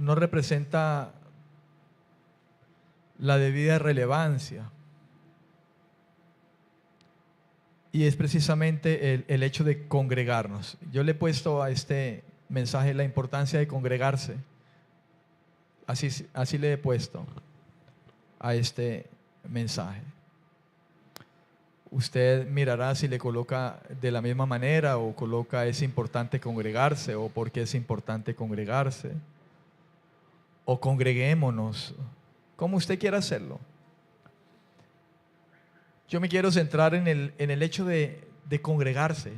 no representa la debida relevancia. Y es precisamente el hecho de congregarnos. Yo le he puesto a este mensaje la importancia de congregarse. Así le he puesto a este mensaje. Usted mirará si le coloca de la misma manera o coloca es importante congregarse o por qué es importante congregarse o congreguémonos, como usted quiera hacerlo. Yo me quiero centrar en el hecho de congregarse.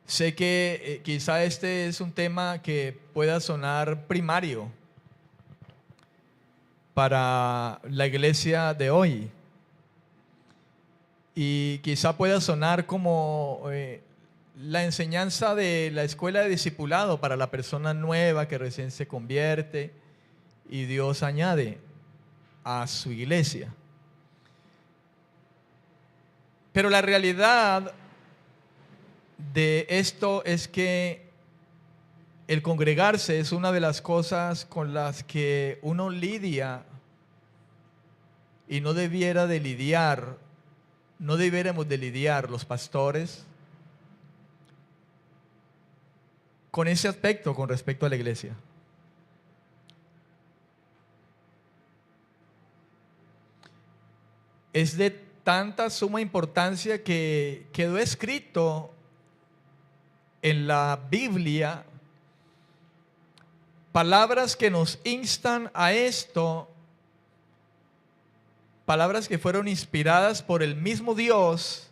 Sé que quizá este es un tema que pueda sonar primario para la iglesia de hoy y quizá pueda sonar como la enseñanza de la escuela de discipulado para la persona nueva que recién se convierte y Dios añade a su iglesia. Pero la realidad de esto es que el congregarse es una de las cosas con las que uno lidia y no debiéramos de lidiar los pastores con ese aspecto con respecto a la iglesia. Es de tanta suma importancia que quedó escrito en la Biblia palabras que nos instan a esto, palabras que fueron inspiradas por el mismo Dios,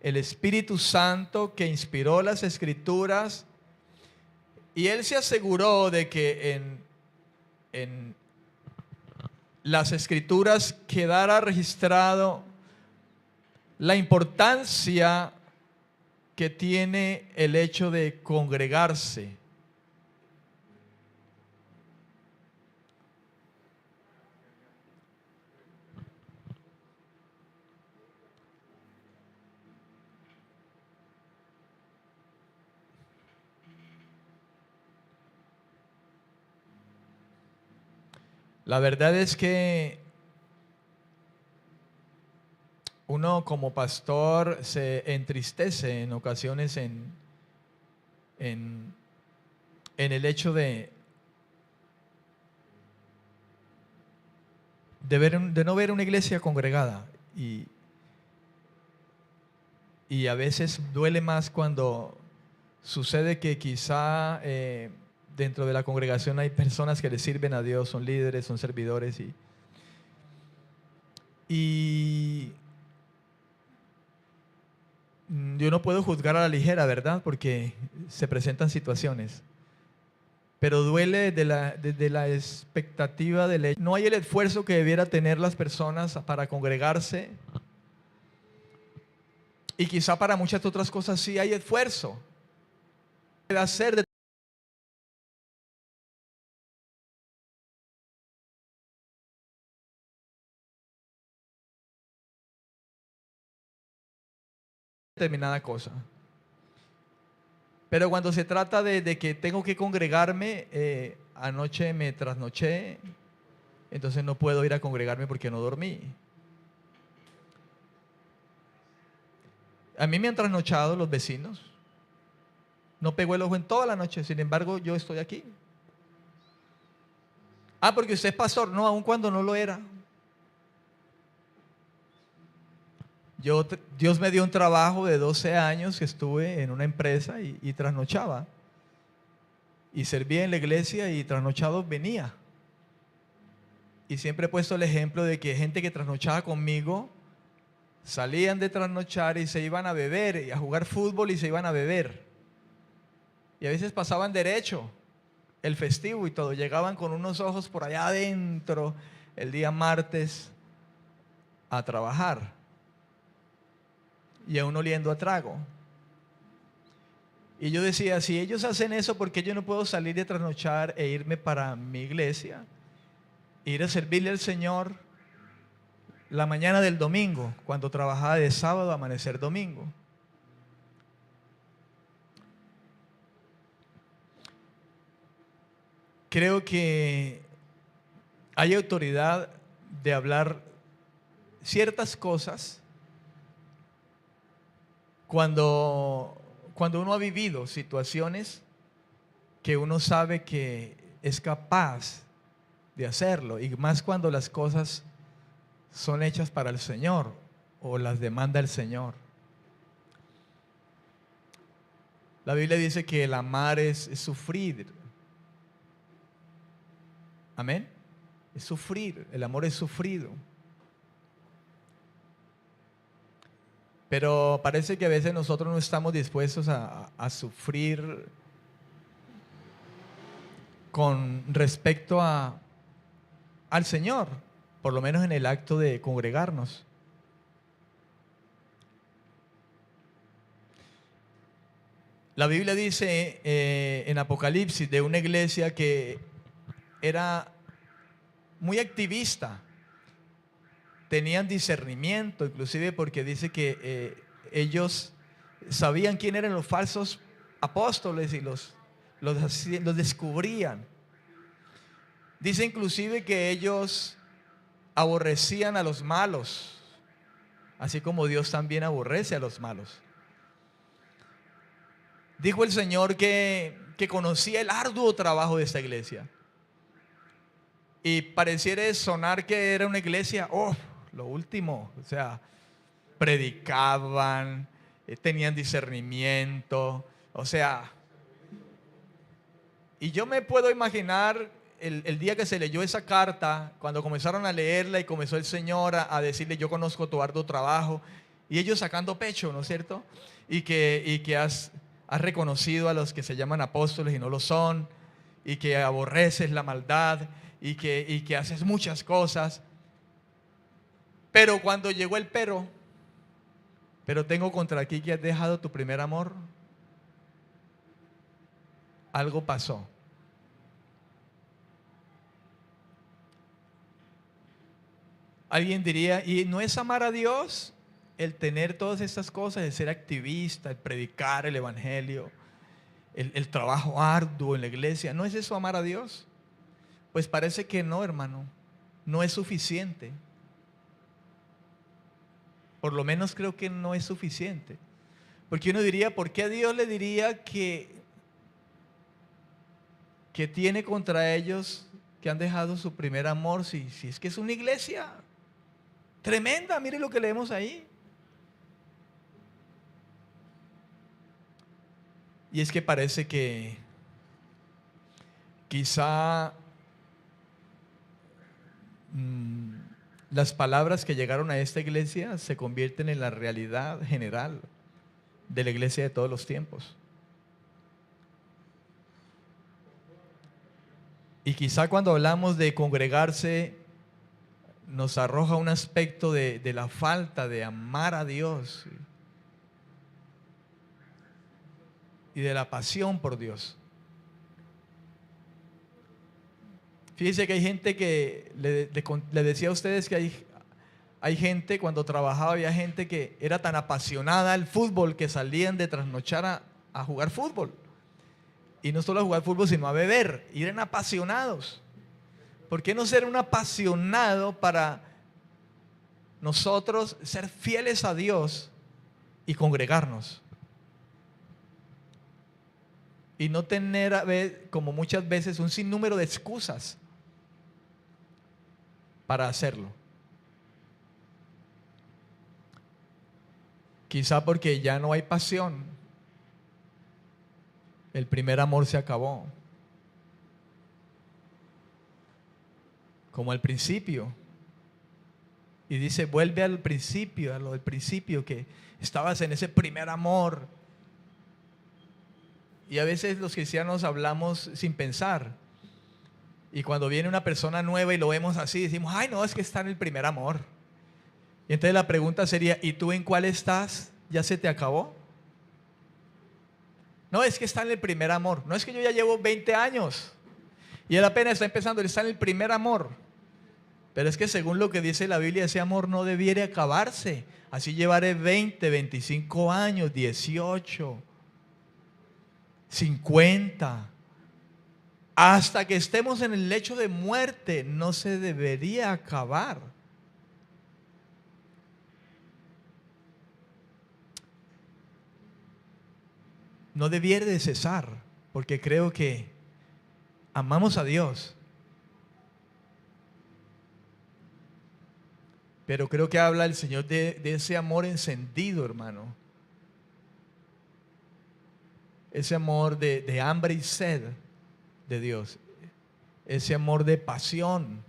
el Espíritu Santo que inspiró las Escrituras, y Él se aseguró de que en las Escrituras quedara registrado la importancia que tiene el hecho de congregarse. La verdad es que uno como pastor se entristece en ocasiones en el hecho de no ver una iglesia congregada y a veces duele más cuando sucede que quizá dentro de la congregación hay personas que le sirven a Dios, son líderes, son servidores y yo no puedo juzgar a la ligera, ¿verdad? Porque se presentan situaciones. Pero duele desde la expectativa de ley. No hay el esfuerzo que debiera tener las personas para congregarse. Y quizá para muchas otras cosas sí hay esfuerzo. Debe hacer determinada cosa. Pero cuando se trata de que tengo que congregarme, anoche me trasnoché, entonces no puedo ir a congregarme porque no dormí. A mí me han trasnochado los vecinos. No pegó el ojo en toda la noche, sin embargo yo estoy aquí. Ah, porque usted es pastor. No, aun cuando no lo era. Dios me dio un trabajo de 12 años que estuve en una empresa y trasnochaba. Y servía en la iglesia y trasnochado venía. Y siempre he puesto el ejemplo de que gente que trasnochaba conmigo salían de trasnochar y se iban a beber y a jugar fútbol y se iban a beber. Y a veces pasaban derecho el festivo y todo. Llegaban con unos ojos por allá adentro el día martes a trabajar. Y aún oliendo a trago. Y yo decía, si ellos hacen eso, ¿por qué yo no puedo salir de trasnochar e irme para mi iglesia? Ir a servirle al Señor la mañana del domingo, cuando trabajaba de sábado a amanecer domingo. creo que hay autoridad de hablar ciertas cosas cuando uno ha vivido situaciones que uno sabe que es capaz de hacerlo, y más cuando las cosas son hechas para el Señor o las demanda el Señor. La Biblia dice que el amar es sufrir. Amén. Es sufrir, el amor es sufrido. Pero parece que a veces nosotros no estamos dispuestos a sufrir con respecto al Señor, por lo menos en el acto de congregarnos. La Biblia dice en Apocalipsis de una iglesia que era muy activista, tenían discernimiento, inclusive porque dice que ellos sabían quién eran los falsos apóstoles y los descubrían. Dice inclusive que ellos aborrecían a los malos, así como Dios también aborrece a los malos. Dijo el Señor que conocía el arduo trabajo de esta iglesia. Y pareciera sonar que era una iglesia, lo último, o sea, predicaban, tenían discernimiento, o sea, y yo me puedo imaginar el día que se leyó esa carta, cuando comenzaron a leerla y comenzó el Señor a decirle: yo conozco tu arduo trabajo, y ellos sacando pecho, ¿no es cierto? Y que has reconocido a los que se llaman apóstoles y no lo son, y que aborreces la maldad, y que haces muchas cosas. Pero cuando llegó el pero tengo contra ti que has dejado tu primer amor, algo pasó. Alguien diría: ¿y no es amar a Dios el tener todas estas cosas, el ser activista, el predicar el evangelio, el trabajo arduo en la iglesia? ¿No es eso amar a Dios? Pues parece que no, hermano, no es suficiente. Por lo menos creo que no es suficiente. Porque uno diría: ¿por qué Dios le diría que tiene contra ellos que han dejado su primer amor, si es que es una iglesia tremenda? Mire lo que leemos ahí. Y es que parece que quizá las palabras que llegaron a esta iglesia se convierten en la realidad general de la iglesia de todos los tiempos. Y quizá cuando hablamos de congregarse nos arroja un aspecto de la falta de amar a Dios y de la pasión por Dios. Fíjense que hay gente que, le decía a ustedes que hay gente, cuando trabajaba había gente que era tan apasionada al fútbol que salían de trasnochar a jugar fútbol. Y no solo a jugar fútbol, sino a beber. Y eran apasionados. ¿Por qué no ser un apasionado para nosotros ser fieles a Dios y congregarnos? Y no tener, como muchas veces, un sinnúmero de excusas para hacerlo. Quizá porque ya no hay pasión. El primer amor se acabó. Como al principio. Y dice: vuelve al principio, a lo del principio, que estabas en ese primer amor. Y a veces los cristianos hablamos sin pensar. Y cuando viene una persona nueva y lo vemos así, decimos: ay, no, es que está en el primer amor. Y entonces la pregunta sería: ¿y tú en cuál estás? ¿Ya se te acabó? No, es que está en el primer amor. No, es que yo ya llevo 20 años y él apenas está empezando, él está en el primer amor. Pero es que según lo que dice la Biblia, ese amor no debiera acabarse. Así llevaré 20, 25 años, 18, 50. hasta que estemos en el lecho de muerte, no se debería acabar. No debiera de cesar, porque creo que amamos a Dios. Pero creo que habla el Señor de ese amor encendido, hermano. Ese amor de hambre y sed de Dios. Ese amor de pasión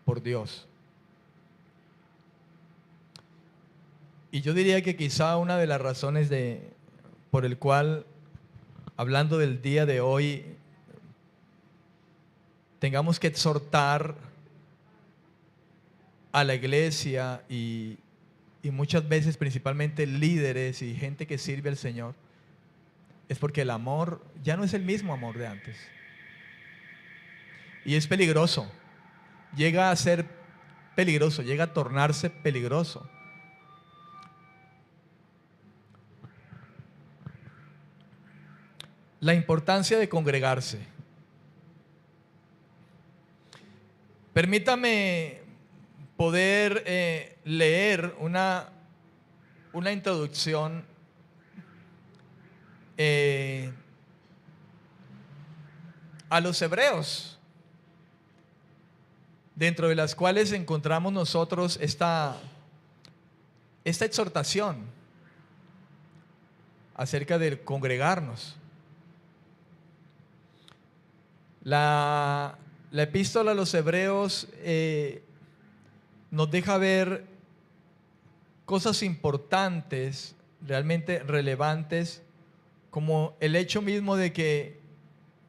por Dios. Y yo diría que quizá una de las razones por el cual, hablando del día de hoy, tengamos que exhortar a la iglesia y muchas veces principalmente líderes y gente que sirve al Señor, es porque el amor ya no es el mismo amor de antes. Y es peligroso. Llega a ser peligroso, llega a tornarse peligroso. La importancia de congregarse. Permítame poder leer una introducción a los hebreos, dentro de las cuales encontramos nosotros esta exhortación acerca de congregarnos. La epístola a los hebreos nos deja ver cosas importantes, realmente relevantes, como el hecho mismo de que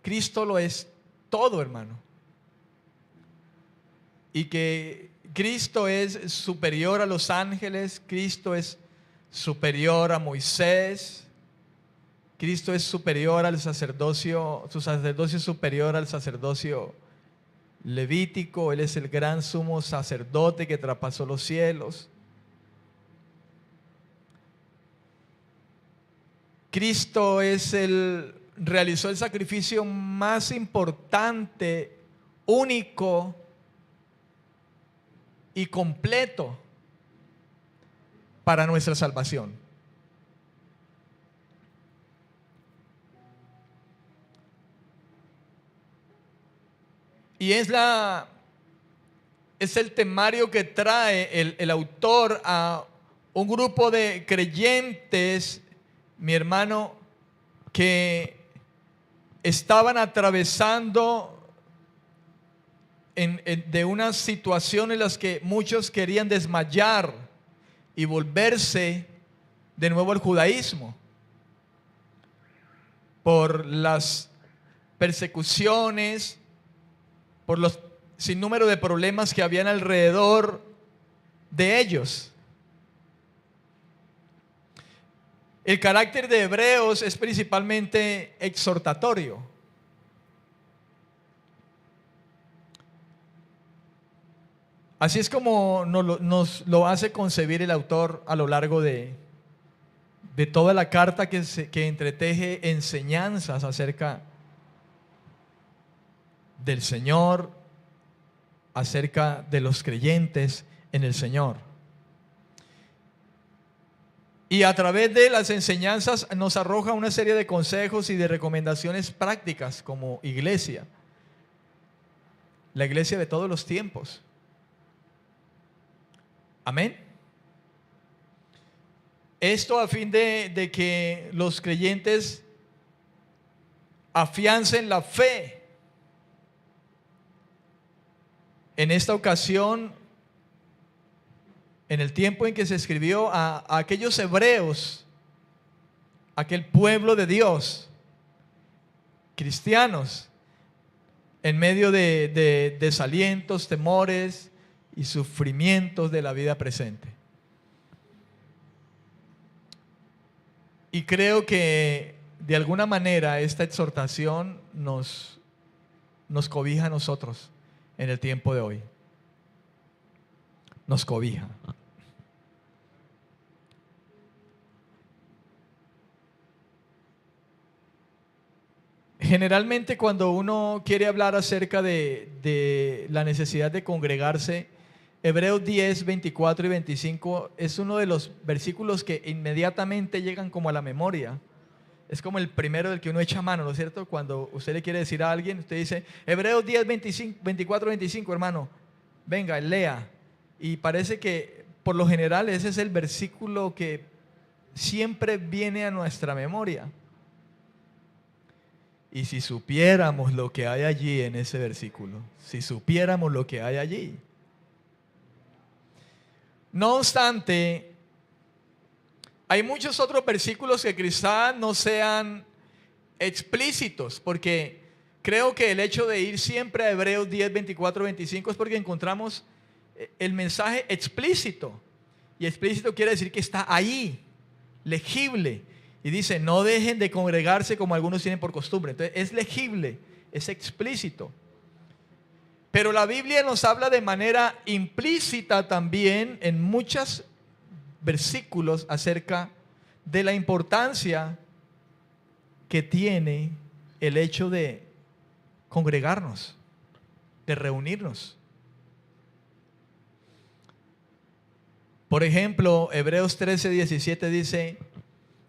Cristo lo es todo, hermano. Y que Cristo es superior a los ángeles, Cristo es superior a Moisés, Cristo es superior al sacerdocio, su sacerdocio es superior al sacerdocio levítico, Él es el gran sumo sacerdote que traspasó los cielos. Cristo realizó el sacrificio más importante, único y completo para nuestra salvación. Y es el temario que trae el autor a un grupo de creyentes, mi hermano, que estaban atravesando de una situación en las que muchos querían desmayar y volverse de nuevo al judaísmo por las persecuciones, por los sinnúmero de problemas que habían alrededor de ellos. El carácter de Hebreos es principalmente exhortatorio. Así es como nos lo hace concebir el autor a lo largo de toda la carta que entreteje enseñanzas acerca del Señor, acerca de los creyentes en el Señor. Y a través de las enseñanzas nos arroja una serie de consejos y de recomendaciones prácticas como iglesia, la iglesia de todos los tiempos. Amén. Esto a fin de que los creyentes afiancen la fe. En esta ocasión, en el tiempo en que se escribió a aquellos hebreos, aquel pueblo de Dios, cristianos, en medio de desalientos, temores y sufrimientos de la vida presente. Y creo que de alguna manera esta exhortación nos cobija a nosotros en el tiempo de hoy. Nos cobija. Generalmente cuando uno quiere hablar acerca de la necesidad de congregarse, Hebreos 10, 24 y 25 es uno de los versículos que inmediatamente llegan como a la memoria. Es como el primero del que uno echa mano, ¿no es cierto? Cuando usted le quiere decir a alguien, usted dice, Hebreos 10, 25, 24, 25, hermano, venga, lea. Y parece que por lo general ese es el versículo que siempre viene a nuestra memoria. Y si supiéramos lo que hay allí en ese versículo, si supiéramos lo que hay allí. No obstante, hay muchos otros versículos que quizás no sean explícitos, porque creo que el hecho de ir siempre a Hebreos 10, 24, 25 es porque encontramos el mensaje explícito. Y explícito quiere decir que está ahí, legible. Y dice, no dejen de congregarse como algunos tienen por costumbre. Entonces es legible, es explícito. Pero la Biblia nos habla de manera implícita también en muchos versículos acerca de la importancia que tiene el hecho de congregarnos, de reunirnos. Por ejemplo, Hebreos 13, 17 dice,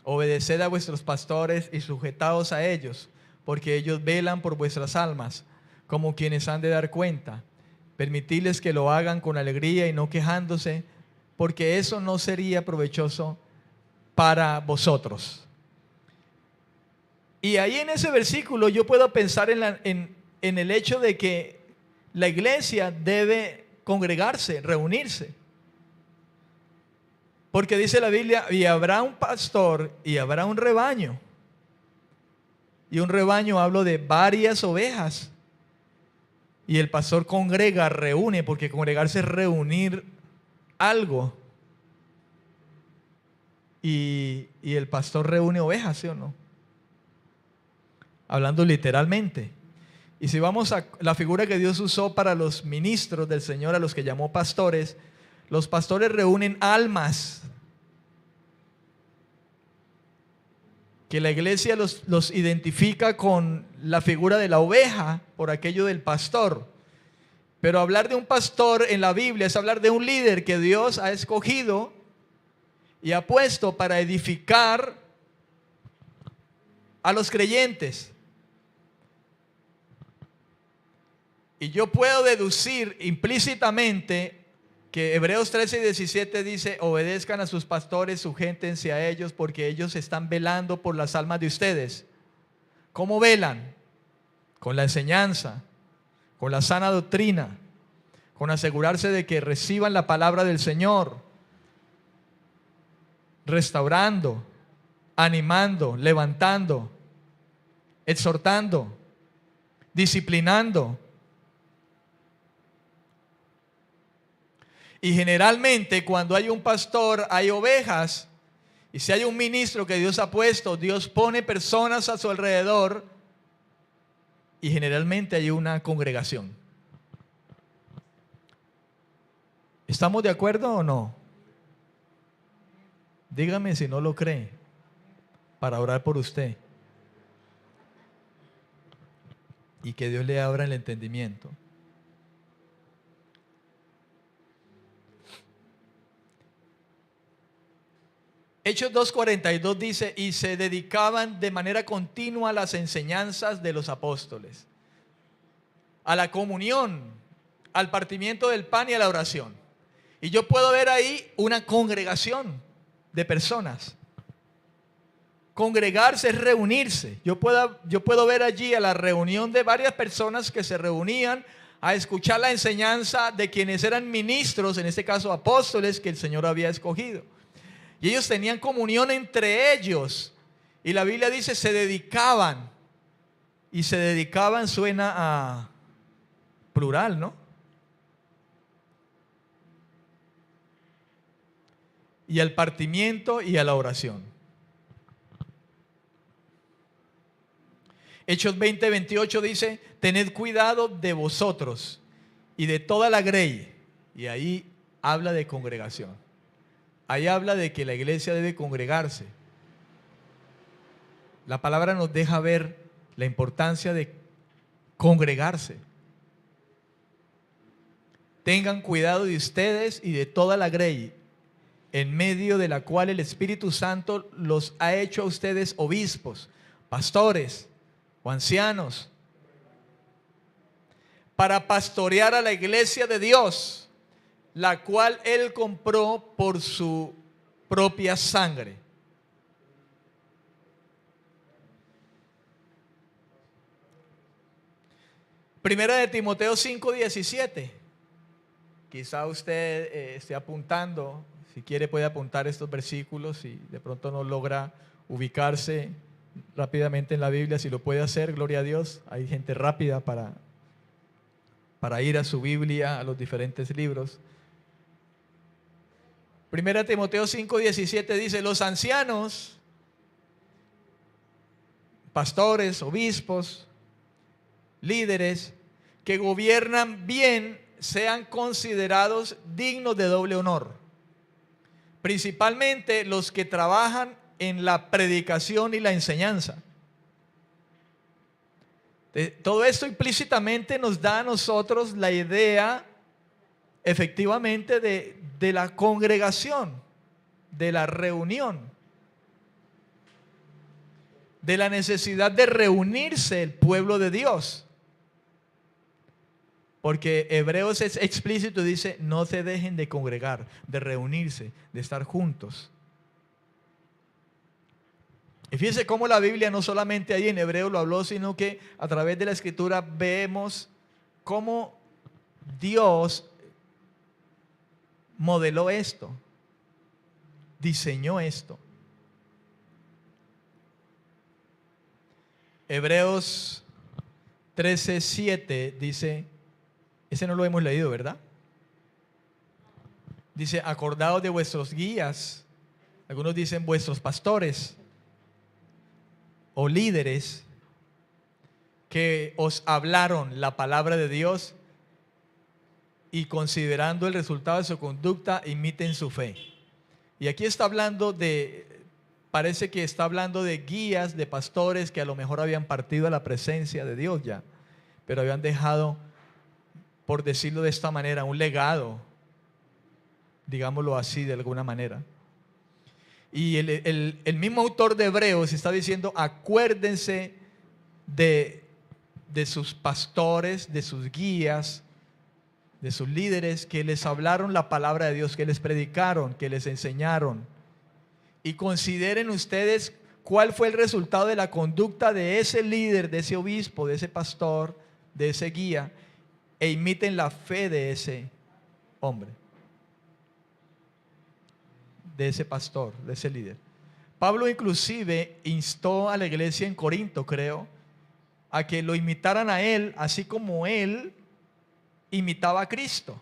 obedeced a vuestros pastores y sujetaos a ellos, porque ellos velan por vuestras almas, como quienes han de dar cuenta. Permitidles que lo hagan con alegría y no quejándose, porque eso no sería provechoso para vosotros. Y ahí en ese versículo yo puedo pensar en el hecho de que la iglesia debe congregarse, reunirse. Porque dice la Biblia, y habrá un pastor y habrá un rebaño. Y un rebaño hablo de varias ovejas. Y el pastor congrega, reúne, porque congregarse es reunir algo. Y el pastor reúne ovejas, ¿sí o no? Hablando literalmente. Y si vamos a la figura que Dios usó para los ministros del Señor, a los que llamó pastores, los pastores reúnen almas. Que la iglesia los identifica con la figura de la oveja por aquello del pastor. Pero hablar de un pastor en la Biblia es hablar de un líder que Dios ha escogido y ha puesto para edificar a los creyentes. Y yo puedo deducir implícitamente que Hebreos 13 y 17 dice, obedezcan a sus pastores, sujétense a ellos, porque ellos están velando por las almas de ustedes. ¿Cómo velan? Con la enseñanza, con la sana doctrina, con asegurarse de que reciban la palabra del Señor, restaurando, animando, levantando, exhortando, disciplinando. Y generalmente cuando hay un pastor hay ovejas, y si hay un ministro que Dios ha puesto, Dios pone personas a su alrededor y generalmente hay una congregación. ¿Estamos de acuerdo o no? Dígame si no lo cree para orar por usted y que Dios le abra el entendimiento. Hechos 2:42 dice, y se dedicaban de manera continua a las enseñanzas de los apóstoles, a la comunión, al partimiento del pan y a la oración. Y yo puedo ver ahí una congregación de personas. Congregarse es reunirse. Yo puedo ver allí a la reunión de varias personas que se reunían a escuchar la enseñanza de quienes eran ministros, en este caso apóstoles, que el Señor había escogido. Y ellos tenían comunión entre ellos. Y la Biblia dice, se dedicaban. Y se dedicaban suena a plural, ¿no? Y al partimiento y a la oración. Hechos 20:28 dice, tened cuidado de vosotros y de toda la grey. Y ahí habla de congregación. Ahí habla de que la iglesia debe congregarse. La palabra nos deja ver la importancia de congregarse. Tengan cuidado de ustedes y de toda la grey, en medio de la cual el Espíritu Santo los ha hecho a ustedes obispos, pastores o ancianos, para pastorear a la iglesia de Dios, la cual Él compró por su propia sangre. Primera de Timoteo 5:17. Quizá usted esté apuntando, si quiere puede apuntar estos versículos y de pronto no logra ubicarse rápidamente en la Biblia. Si lo puede hacer, gloria a Dios. Hay gente rápida para ir a su Biblia, a los diferentes libros. Primera Timoteo 5:17 dice: los ancianos, pastores, obispos, líderes que gobiernan bien sean considerados dignos de doble honor, principalmente los que trabajan en la predicación y la enseñanza. Todo esto implícitamente nos da a nosotros la idea efectivamente de la congregación, de la reunión, de la necesidad de reunirse el pueblo de Dios. Porque Hebreos es explícito, dice: no se dejen de congregar, de reunirse, de estar juntos. Y fíjense cómo la Biblia no solamente ahí en Hebreo lo habló, sino que a través de la Escritura vemos cómo Dios modeló esto, diseñó esto. Hebreos 13:7 dice, ese no lo hemos leído, ¿verdad? Dice: acordaos de vuestros guías, algunos dicen vuestros pastores o líderes, que os hablaron la palabra de Dios, y considerando el resultado de su conducta, imiten su fe. Y aquí está hablando parece que está hablando de guías, de pastores que a lo mejor habían partido a la presencia de Dios ya, pero habían dejado, por decirlo de esta manera, un legado, digámoslo así de alguna manera. Y el mismo autor de Hebreos está diciendo: acuérdense de sus pastores, de sus guías, de sus líderes, que les hablaron la palabra de Dios, que les predicaron, que les enseñaron. Y consideren ustedes cuál fue el resultado de la conducta de ese líder, de ese obispo, de ese pastor, de ese guía, e imiten la fe de ese hombre, de ese pastor, de ese líder. Pablo inclusive instó a la iglesia en Corinto, creo, a que lo imitaran a él, así como él imitaba a Cristo.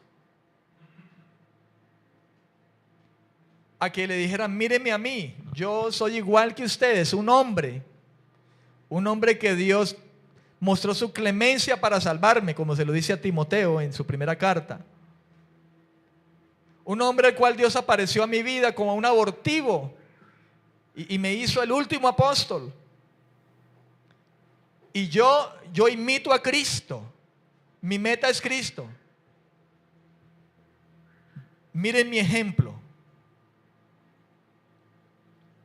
A que le dijeran: mírenme a mí, yo soy igual que ustedes, un hombre que Dios mostró su clemencia para salvarme, como se lo dice a Timoteo en su primera carta. Un hombre al cual Dios apareció a mi vida como un abortivo y me hizo el último apóstol. Y yo imito a Cristo. Mi meta es Cristo. Miren mi ejemplo.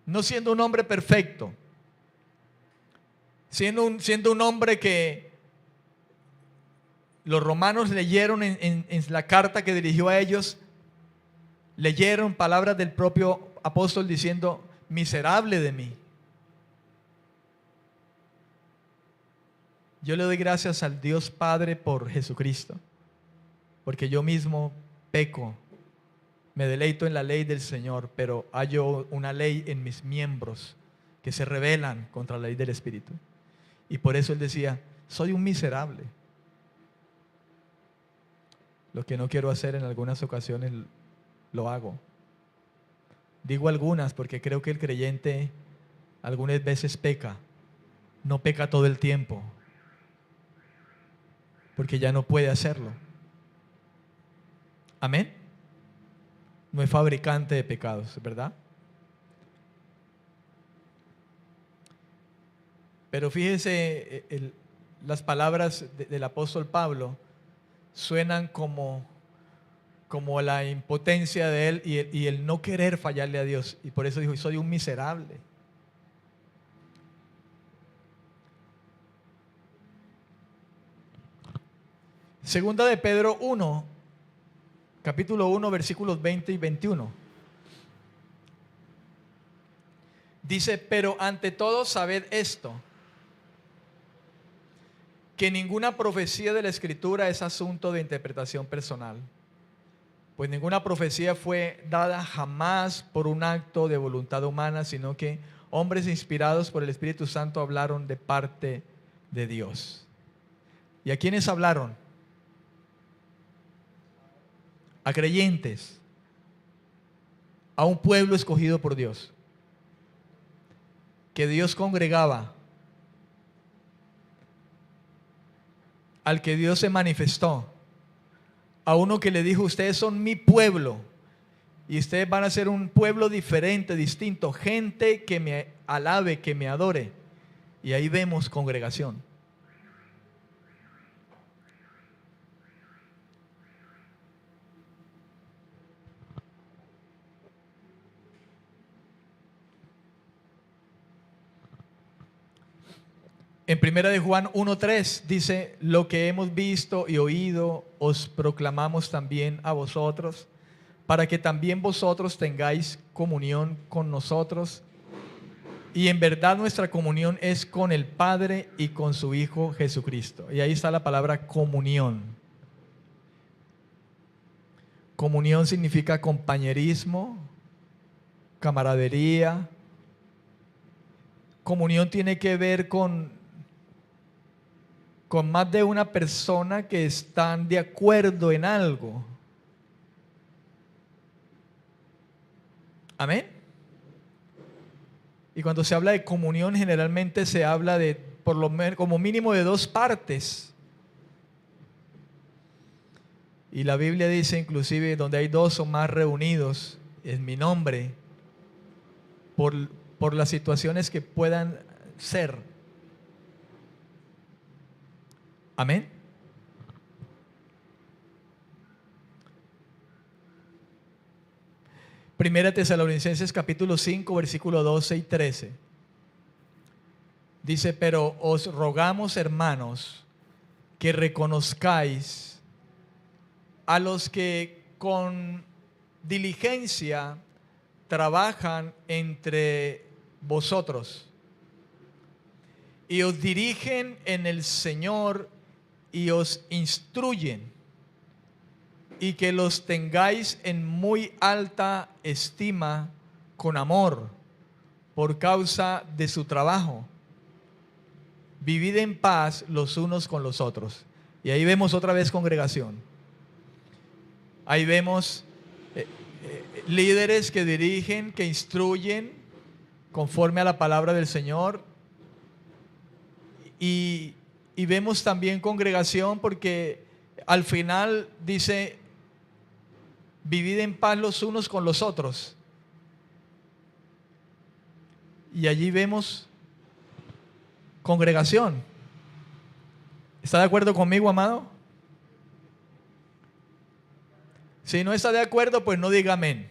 No siendo un hombre perfecto, siendo un hombre que los romanos leyeron en la carta que dirigió a ellos, leyeron palabras del propio apóstol diciendo: miserable de mí. Yo le doy gracias al Dios Padre por Jesucristo, porque yo mismo peco, me deleito en la ley del Señor, pero hallo una ley en mis miembros que se rebelan contra la ley del Espíritu. Y por eso él decía: soy un miserable. Lo que no quiero hacer en algunas ocasiones lo hago. Digo algunas porque creo que el creyente algunas veces peca. No peca todo el tiempo, porque ya no puede hacerlo. Amén. No es fabricante de pecados, ¿verdad? Pero fíjese, las palabras del apóstol Pablo suenan como la impotencia de él y el no querer fallarle a Dios. Y por eso dijo, soy un miserable. Segunda de Pedro 1, capítulo 1, versículos 20 y 21. Dice, pero ante todo sabed esto, que ninguna profecía de la Escritura es asunto de interpretación personal, pues ninguna profecía fue dada jamás por un acto de voluntad humana, sino que hombres inspirados por el Espíritu Santo hablaron de parte de Dios. ¿Y a quiénes hablaron? A creyentes, a un pueblo escogido por Dios, que Dios congregaba, al que Dios se manifestó, a uno que le dijo, ustedes son mi pueblo y ustedes van a ser un pueblo diferente, distinto, gente que me alabe, que me adore. Y ahí vemos congregación. En primera de Juan 1:3 dice, lo que hemos visto y oído os proclamamos también a vosotros, para que también vosotros tengáis comunión con nosotros. Y en verdad nuestra comunión es con el Padre y con su Hijo Jesucristo. Y ahí está la palabra comunión. Comunión significa compañerismo, camaradería. Comunión tiene que ver con más de una persona que están de acuerdo en algo. Amén. Y cuando se habla de comunión, generalmente se habla de por lo menos como mínimo de dos partes. Y la Biblia dice inclusive, donde hay dos o más reunidos en mi nombre, por las situaciones que puedan ser. Amén. Primera Tesalonicenses capítulo 5, versículo 12 y 13. Dice, pero os rogamos, hermanos, que reconozcáis a los que con diligencia trabajan entre vosotros y os dirigen en el Señor y os instruyen, y que los tengáis en muy alta estima con amor por causa de su trabajo. Vivid en paz los unos con los otros. Y ahí vemos otra vez congregación. Ahí vemos líderes que dirigen, que instruyen conforme a la palabra del Señor. Y vemos también congregación porque al final dice, vivid en paz los unos con los otros. Y allí vemos congregación. ¿Está de acuerdo conmigo, amado? Si no está de acuerdo, pues no diga amén.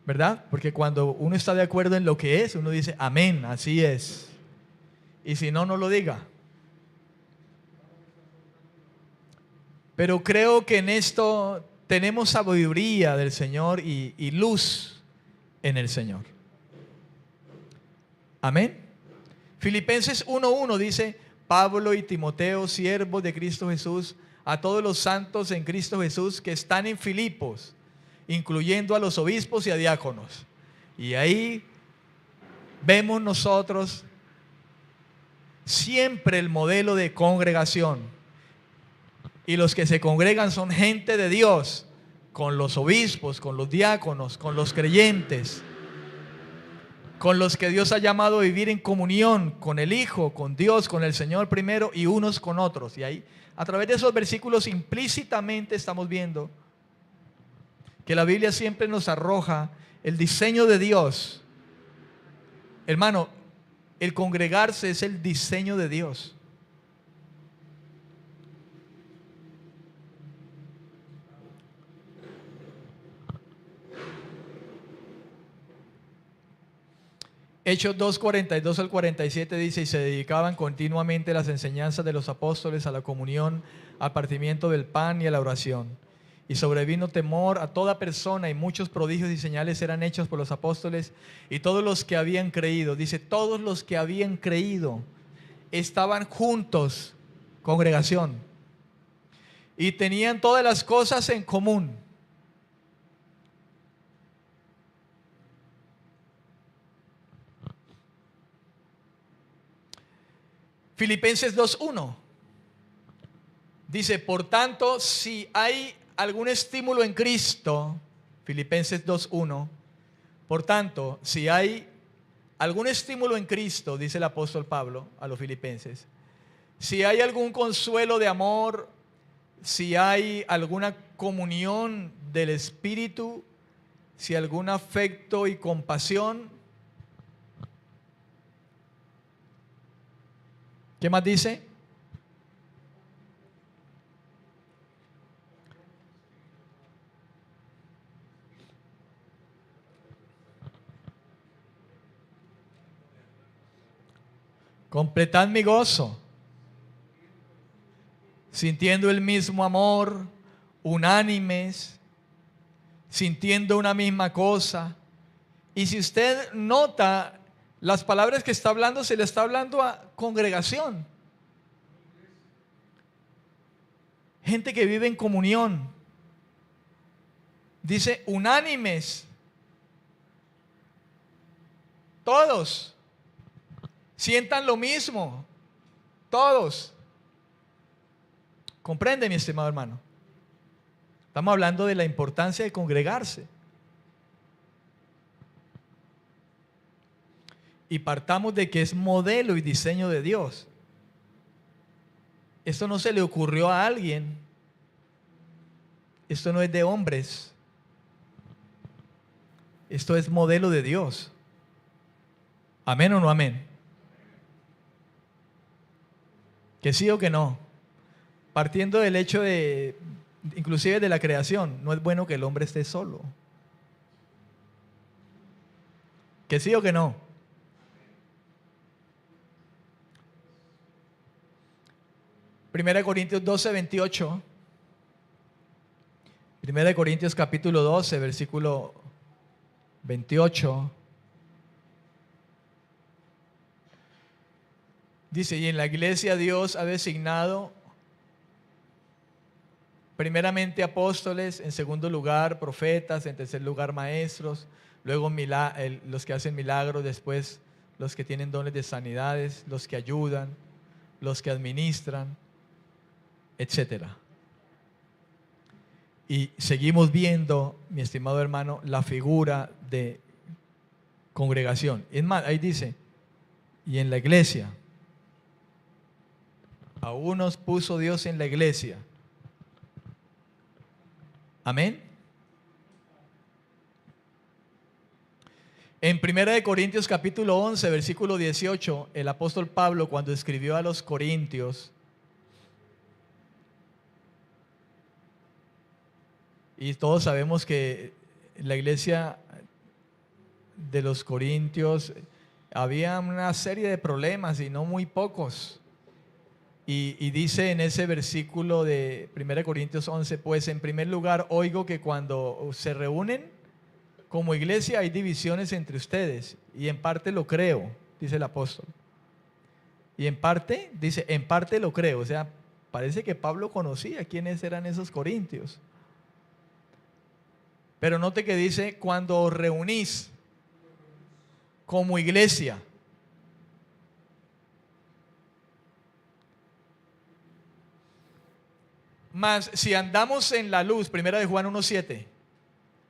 ¿Verdad? Porque cuando uno está de acuerdo en lo que es, uno dice amén, así es. Y si no, no lo diga. Pero creo que en esto tenemos sabiduría del Señor y luz en el Señor. Amén. Filipenses 1:1 dice, Pablo y Timoteo, siervos de Cristo Jesús, a todos los santos en Cristo Jesús que están en Filipos, incluyendo a los obispos y a diáconos. Y ahí vemos nosotros siempre el modelo de congregación. Y los que se congregan son gente de Dios, con los obispos, con los diáconos, con los creyentes, con los que Dios ha llamado a vivir en comunión con el Hijo, con Dios, con el Señor primero y unos con otros. Y ahí, a través de esos versículos, implícitamente estamos viendo que la Biblia siempre nos arroja el diseño de Dios. Hermano, El congregarse es el diseño de Dios. Hechos 2:42 al 47 dice: y se dedicaban continuamente a las enseñanzas de los apóstoles, a la comunión, al partimiento del pan y a la oración. Y sobrevino temor a toda persona, y muchos prodigios y señales eran hechos por los apóstoles, y todos los que habían creído, dice, todos los que habían creído estaban juntos, congregación, y tenían todas las cosas en común. Filipenses 2:1 dice: por tanto, si hay algún estímulo en Cristo, Filipenses 2:1, por tanto, si hay algún estímulo en Cristo, dice el apóstol Pablo a los filipenses, si hay algún consuelo de amor, si hay alguna comunión del Espíritu, si algún afecto y compasión. ¿Qué más dice? Completad mi gozo, sintiendo el mismo amor, unánimes, sintiendo una misma cosa. Y si usted nota, las palabras que está hablando, se le está hablando a congregación. Gente que vive en comunión. Dice unánimes. Todos sientan lo mismo. Todos. ¿Comprende, mi estimado hermano? Estamos hablando de la importancia de congregarse. Y partamos de que es modelo y diseño de Dios. Esto no se le ocurrió a alguien. Esto no es de hombres. Esto es modelo de Dios. ¿Amén o no amén? Que sí o que no. Partiendo del hecho de, inclusive de la creación, no es bueno que el hombre esté solo. Que sí o que no. Primera de Corintios 12:28. Primera de Corintios capítulo 12, versículo 28. Dice: y en la iglesia Dios ha designado primeramente apóstoles, en segundo lugar profetas, en tercer lugar maestros, luego los que hacen milagros, después los que tienen dones de sanidades, los que ayudan, los que administran, etcétera. Y seguimos viendo, mi estimado hermano, la figura de congregación. Es más, ahí dice: y en la iglesia, a unos puso Dios en la iglesia. Amén. En 1 Corintios capítulo 11, versículo 18, el apóstol Pablo, cuando escribió a los Corintios, y todos sabemos que en la iglesia de los Corintios había una serie de problemas y no muy pocos. Y dice en ese versículo de 1 Corintios 11, pues en primer lugar oigo que cuando se reúnen como iglesia hay divisiones entre ustedes, y en parte lo creo, dice el apóstol. Y en parte, dice, en parte lo creo. O sea, parece que Pablo conocía quiénes eran esos corintios. Pero note que dice: cuando os reunís como iglesia. Mas si andamos en la luz, Primera de Juan 1:7.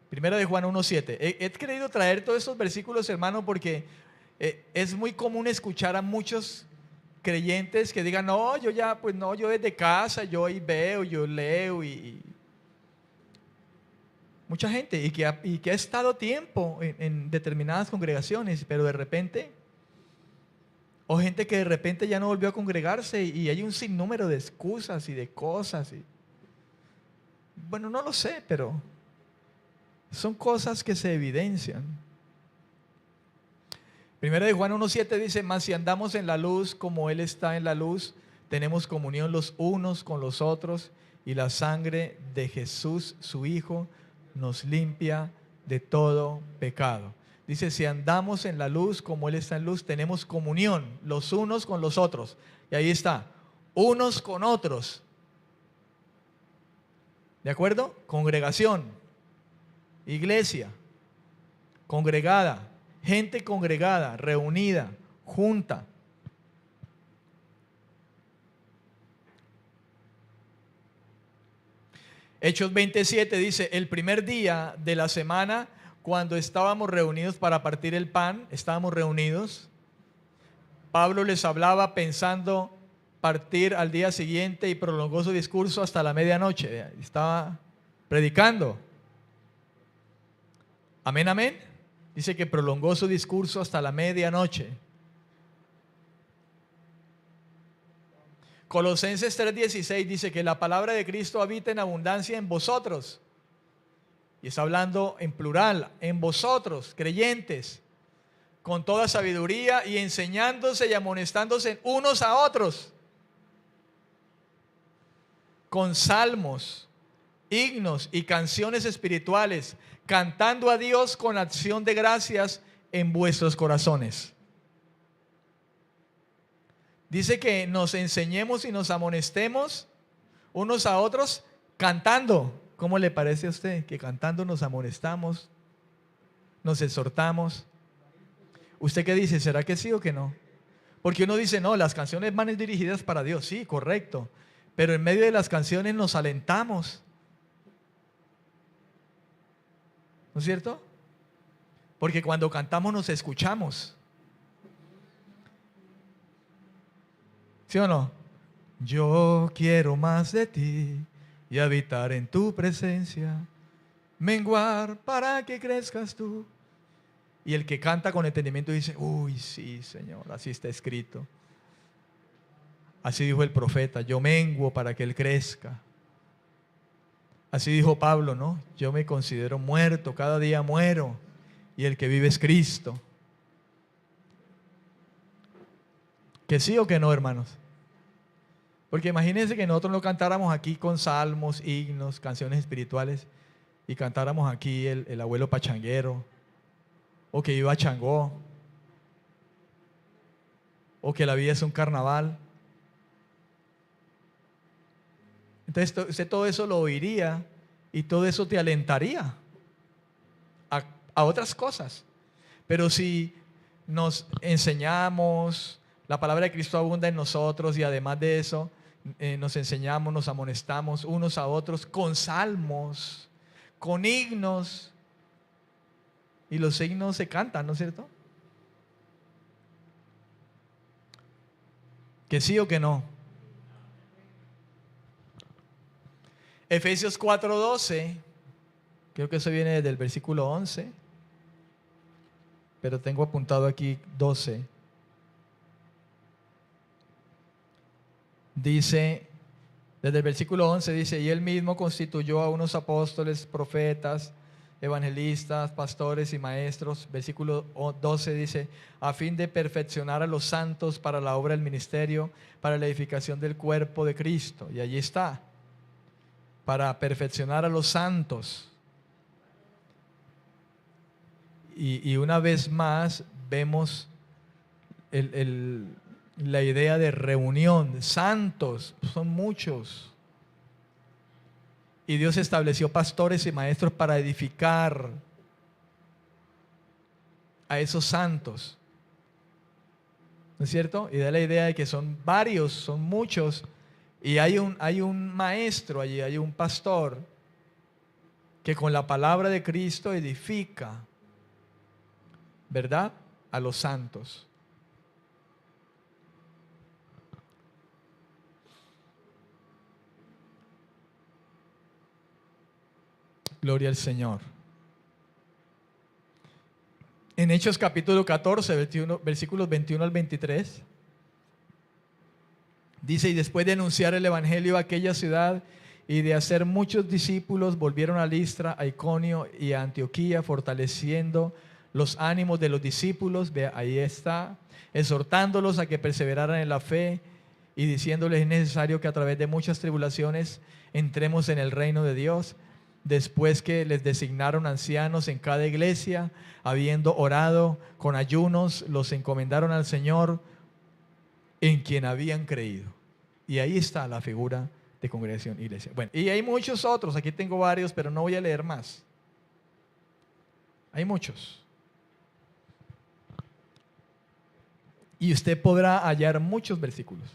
Primera de Juan 1:7. He querido traer todos estos versículos, hermano, porque es muy común escuchar a muchos creyentes que digan: no, yo ya, pues no, yo desde casa, yo ahí veo, yo leo, y mucha gente, y que ha estado tiempo en determinadas congregaciones, pero de repente O gente que de repente ya no volvió a congregarse y hay un sinnúmero de excusas y de cosas. Bueno, no lo sé, pero son cosas que se evidencian. Primera de Juan 1:7 dice: mas si andamos en la luz como Él está en la luz, tenemos comunión los unos con los otros, y la sangre de Jesús, su Hijo, nos limpia de todo pecado. Dice: si andamos en la luz como Él está en luz, tenemos comunión los unos con los otros. Y ahí está, unos con otros. ¿De acuerdo? Congregación, iglesia, congregada, gente congregada, reunida, junta. Hechos 27 dice: el primer día de la semana, cuando estábamos reunidos para partir el pan, estábamos reunidos, Pablo les hablaba pensando partir al día siguiente y prolongó su discurso hasta la medianoche. Estaba predicando. Amén, amén. Dice que prolongó su discurso hasta la medianoche. Colosenses 3:16 dice que la palabra de Cristo habita en abundancia en vosotros. Y está hablando en plural, en vosotros, creyentes, con toda sabiduría y enseñándose y amonestándose unos a otros, con salmos, himnos y canciones espirituales, cantando a Dios con acción de gracias en vuestros corazones. Dice que nos enseñemos y nos amonestemos unos a otros cantando. ¿Cómo le parece a usted que cantando nos amonestamos, nos exhortamos? ¿Usted qué dice? ¿Será que sí o que no? Porque uno dice, no, las canciones van dirigidas para Dios. Sí, correcto. Pero en medio de las canciones nos alentamos. ¿No es cierto? Porque cuando cantamos nos escuchamos. ¿Sí o no? Yo quiero más de ti y habitar en tu presencia, menguar para que crezcas tú. Y el que canta con entendimiento dice: uy, sí, Señor, así está escrito. Así dijo el profeta: yo menguo para que Él crezca. Así dijo Pablo, ¿no? Yo me considero muerto, cada día muero, y el que vive es Cristo. ¿Que sí o que no, hermanos? Porque imagínense que nosotros no cantáramos aquí con salmos, himnos, canciones espirituales, y cantáramos aquí el abuelo pachanguero, o que iba a Changó, o que la vida es un carnaval. Entonces usted todo eso lo oiría y todo eso te alentaría a otras cosas. Pero si nos enseñamos, la palabra de Cristo abunda en nosotros, y además de eso nos enseñamos, nos amonestamos unos a otros con salmos, con himnos, y los himnos se cantan, ¿no es cierto? ¿Que sí o que no? Efesios 4:12, creo que eso viene desde el versículo 11, pero tengo apuntado aquí 12. Dice, desde el versículo 11 dice: y Él mismo constituyó a unos apóstoles, profetas, evangelistas, pastores y maestros. Versículo 12 dice: a fin de perfeccionar a los santos para la obra del ministerio, para la edificación del cuerpo de Cristo. Y allí está, para perfeccionar a los santos. Y una vez más vemos la idea de reunión. Santos son muchos, y Dios estableció pastores y maestros para edificar a esos santos, ¿no es cierto? Y da la idea de que son varios, son muchos, y hay un maestro allí, hay un pastor que con la palabra de Cristo edifica, ¿verdad?, a los santos. Gloria al Señor. En Hechos capítulo 14, versículos 21 al 23, Dice, y después de anunciar el evangelio a aquella ciudad y de hacer muchos discípulos, volvieron a Listra, a Iconio y a Antioquía, fortaleciendo los ánimos de los discípulos, ve, ahí está, exhortándolos a que perseveraran en la fe y diciéndoles: es necesario que a través de muchas tribulaciones entremos en el reino de Dios. Después que les designaron ancianos en cada iglesia, habiendo orado con ayunos, los encomendaron al Señor en quien habían creído. Y ahí está la figura de congregación, iglesia. Bueno, y hay muchos otros, aquí tengo varios, pero no voy a leer más. Hay muchos. Y usted podrá hallar muchos versículos.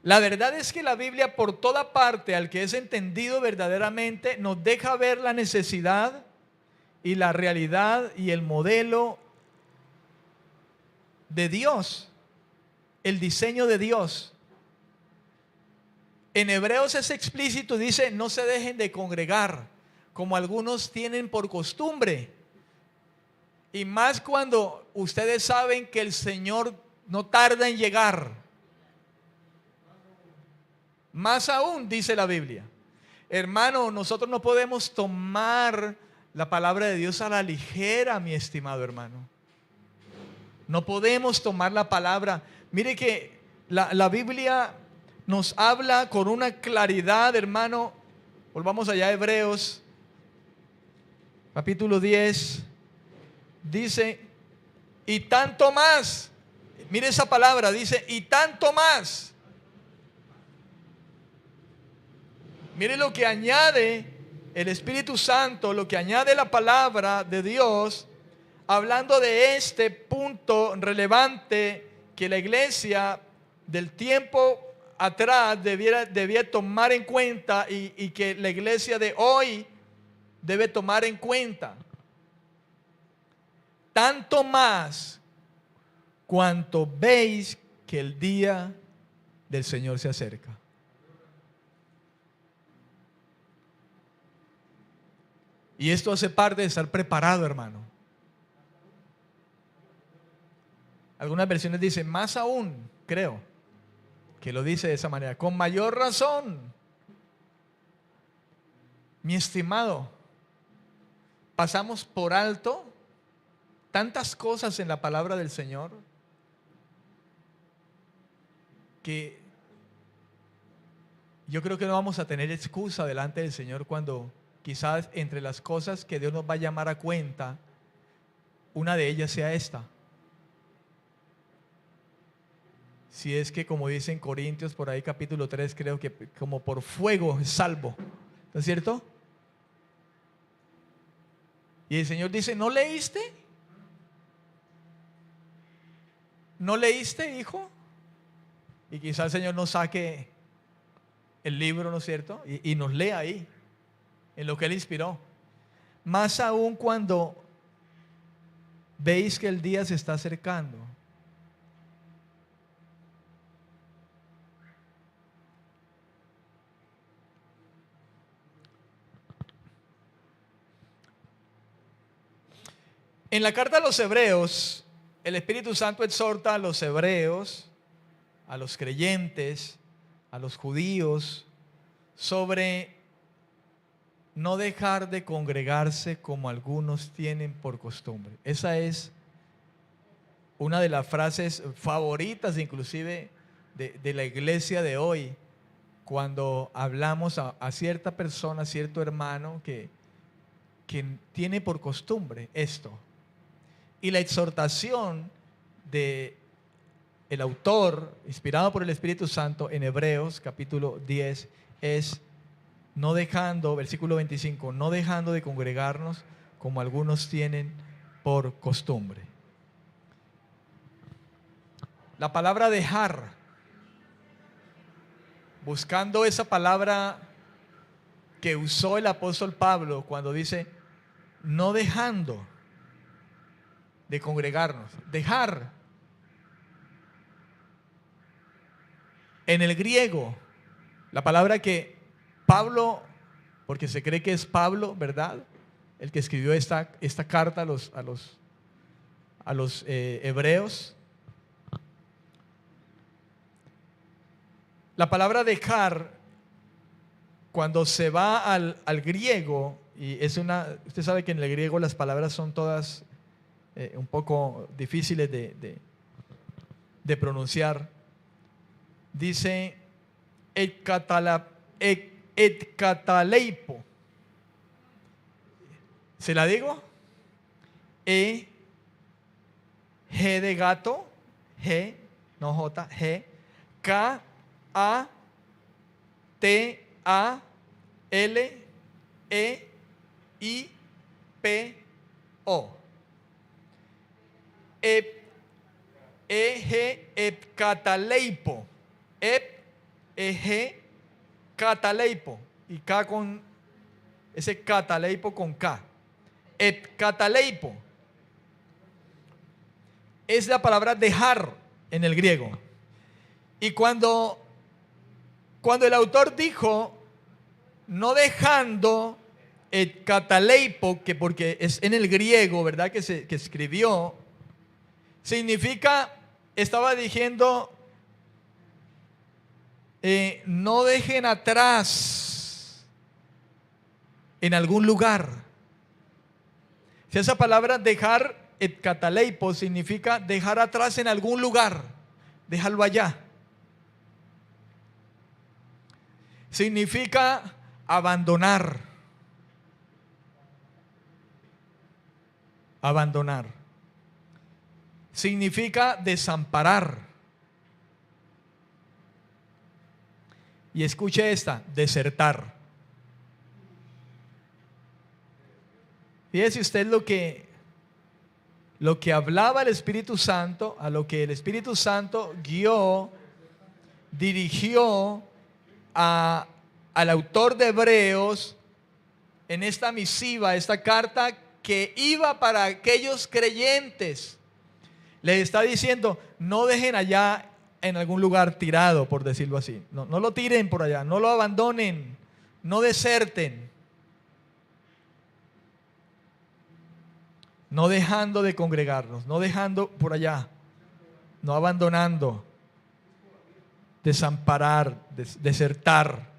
La verdad es que la Biblia, por toda parte, al que es entendido verdaderamente, nos deja ver la necesidad y la realidad y el modelo de Dios, el diseño de Dios. En Hebreos es explícito, dice: no se dejen de congregar, como algunos tienen por costumbre. Y más cuando ustedes saben que el Señor no tarda en llegar. Más aún, dice la Biblia. Hermano, nosotros no podemos tomar la palabra de Dios a la ligera, mi estimado hermano. No podemos tomar la palabra. Mire que la Biblia nos habla con una claridad, hermano. Volvamos allá a Hebreos, capítulo 10. Dice, y tanto más. Mire esa palabra, dice, y tanto más. Mire lo que añade el Espíritu Santo, lo que añade la palabra de Dios, hablando de este punto relevante que la iglesia del tiempo atrás debía tomar en cuenta y que la iglesia de hoy debe tomar en cuenta. Tanto más cuanto veis que el día del Señor se acerca. Y esto hace parte de estar preparado, hermano. Algunas versiones dicen, más aún, creo, que lo dice de esa manera, con mayor razón. Mi estimado, pasamos por alto tantas cosas en la palabra del Señor que yo creo que no vamos a tener excusa delante del Señor cuando quizás entre las cosas que Dios nos va a llamar a cuenta, una de ellas sea esta. Si es que, como dice en Corintios, por ahí capítulo 3, creo que como por fuego es salvo. ¿No es cierto? Y el Señor dice, ¿no leíste? ¿No leíste, hijo? Y quizás el Señor nos saque el libro, ¿no es cierto? Y nos lea ahí, en lo que Él inspiró. Más aún cuando veis que el día se está acercando. En la carta a los Hebreos, el Espíritu Santo exhorta a los hebreos, a los creyentes, a los judíos, sobre no dejar de congregarse como algunos tienen por costumbre. Esa es una de las frases favoritas inclusive de la iglesia de hoy, cuando hablamos a cierta persona, a cierto hermano que tiene por costumbre esto. Y la exhortación de el autor, inspirado por el Espíritu Santo en Hebreos capítulo 10, es no dejando, versículo 25, no dejando de congregarnos como algunos tienen por costumbre. La palabra dejar, buscando esa palabra que usó el apóstol Pablo cuando dice no dejando de congregarnos, dejar. En el griego, la palabra que Pablo, porque se cree que es Pablo, ¿verdad?, el que escribió esta carta a los hebreos, La palabra dejar, cuando se va al griego, y usted sabe que en el griego las palabras son todas un poco difíciles de pronunciar. Dice et cataleipo. ¿Se la digo? G de gato, G, no J, G, K, A, T, A, L, E, I, P, O. Cataleipo. Cataleipo. Y K con ese cataleipo con K. Cataleipo. Es la palabra dejar en el griego. Y cuando el autor dijo no dejando cataleipo, que porque es en el griego, ¿verdad? Que escribió, significa, estaba diciendo, no dejen atrás en algún lugar. Si esa palabra dejar cataleipo significa dejar atrás en algún lugar, déjalo allá. Significa abandonar. Abandonar. Significa desamparar. Y escuche esta, desertar. Fíjese usted lo que hablaba el Espíritu Santo, a lo que el Espíritu Santo guió, dirigió al autor de Hebreos en esta misiva, esta carta que iba para aquellos creyentes. Le está diciendo, no dejen allá en algún lugar tirado, por decirlo así. No lo tiren por allá, no lo abandonen, no deserten. No dejando de congregarnos, no dejando por allá, no abandonando, desamparar, desertar.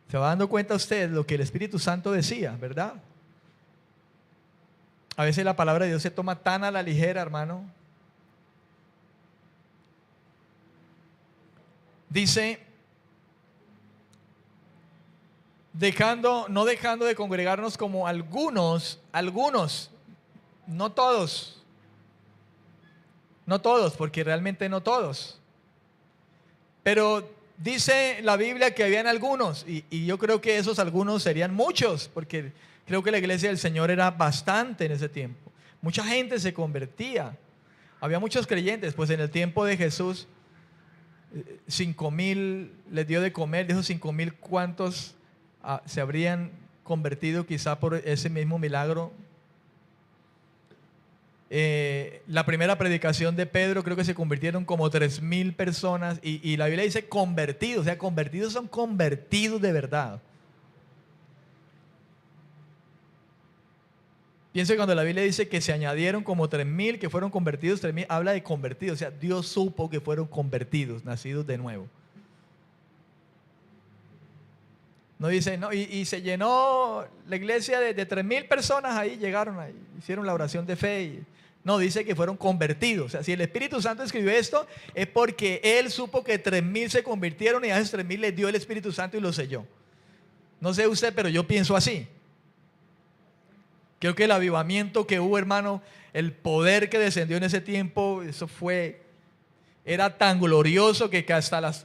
¿Se va dando cuenta usted lo que el Espíritu Santo decía, verdad? A veces la palabra de Dios se toma tan a la ligera, hermano. Dice, no dejando de congregarnos como algunos, no todos, porque realmente no todos. Pero dice la Biblia que habían algunos, y yo creo que esos algunos serían muchos, porque creo que la iglesia del Señor era bastante en ese tiempo. Mucha gente se convertía. Había muchos creyentes, pues en el tiempo de Jesús, 5,000 les dio de comer. De esos 5,000, ¿cuántos se habrían convertido quizá por ese mismo milagro? La primera predicación de Pedro, creo que se convirtieron como 3,000 personas, y la Biblia dice convertidos, o sea, convertidos son convertidos de verdad. Pienso que cuando la Biblia dice que se añadieron como 3,000, que fueron convertidos, 3,000, habla de convertidos, o sea, Dios supo que fueron convertidos, nacidos de nuevo. No dice, no, y se llenó la iglesia de 3,000 personas, ahí llegaron, ahí hicieron la oración de fe. No, dice que fueron convertidos. O sea, si el Espíritu Santo escribió esto, es porque Él supo que 3,000 se convirtieron y a esos 3,000 les dio el Espíritu Santo y los selló. No sé usted, pero yo pienso así. Creo que el avivamiento que hubo, hermano, el poder que descendió en ese tiempo, era tan glorioso que hasta las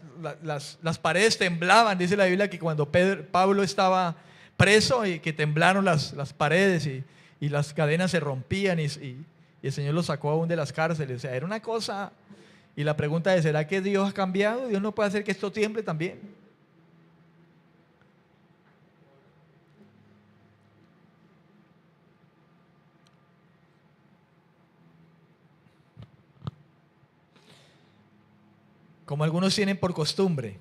paredes temblaban. Dice la Biblia que cuando Pablo estaba preso y que temblaron las paredes y las cadenas se rompían y el Señor lo sacó aún de las cárceles. O sea, era una cosa. Y la pregunta es, ¿será que Dios ha cambiado? ¿Dios no puede hacer que esto tiemble también? Como algunos tienen por costumbre.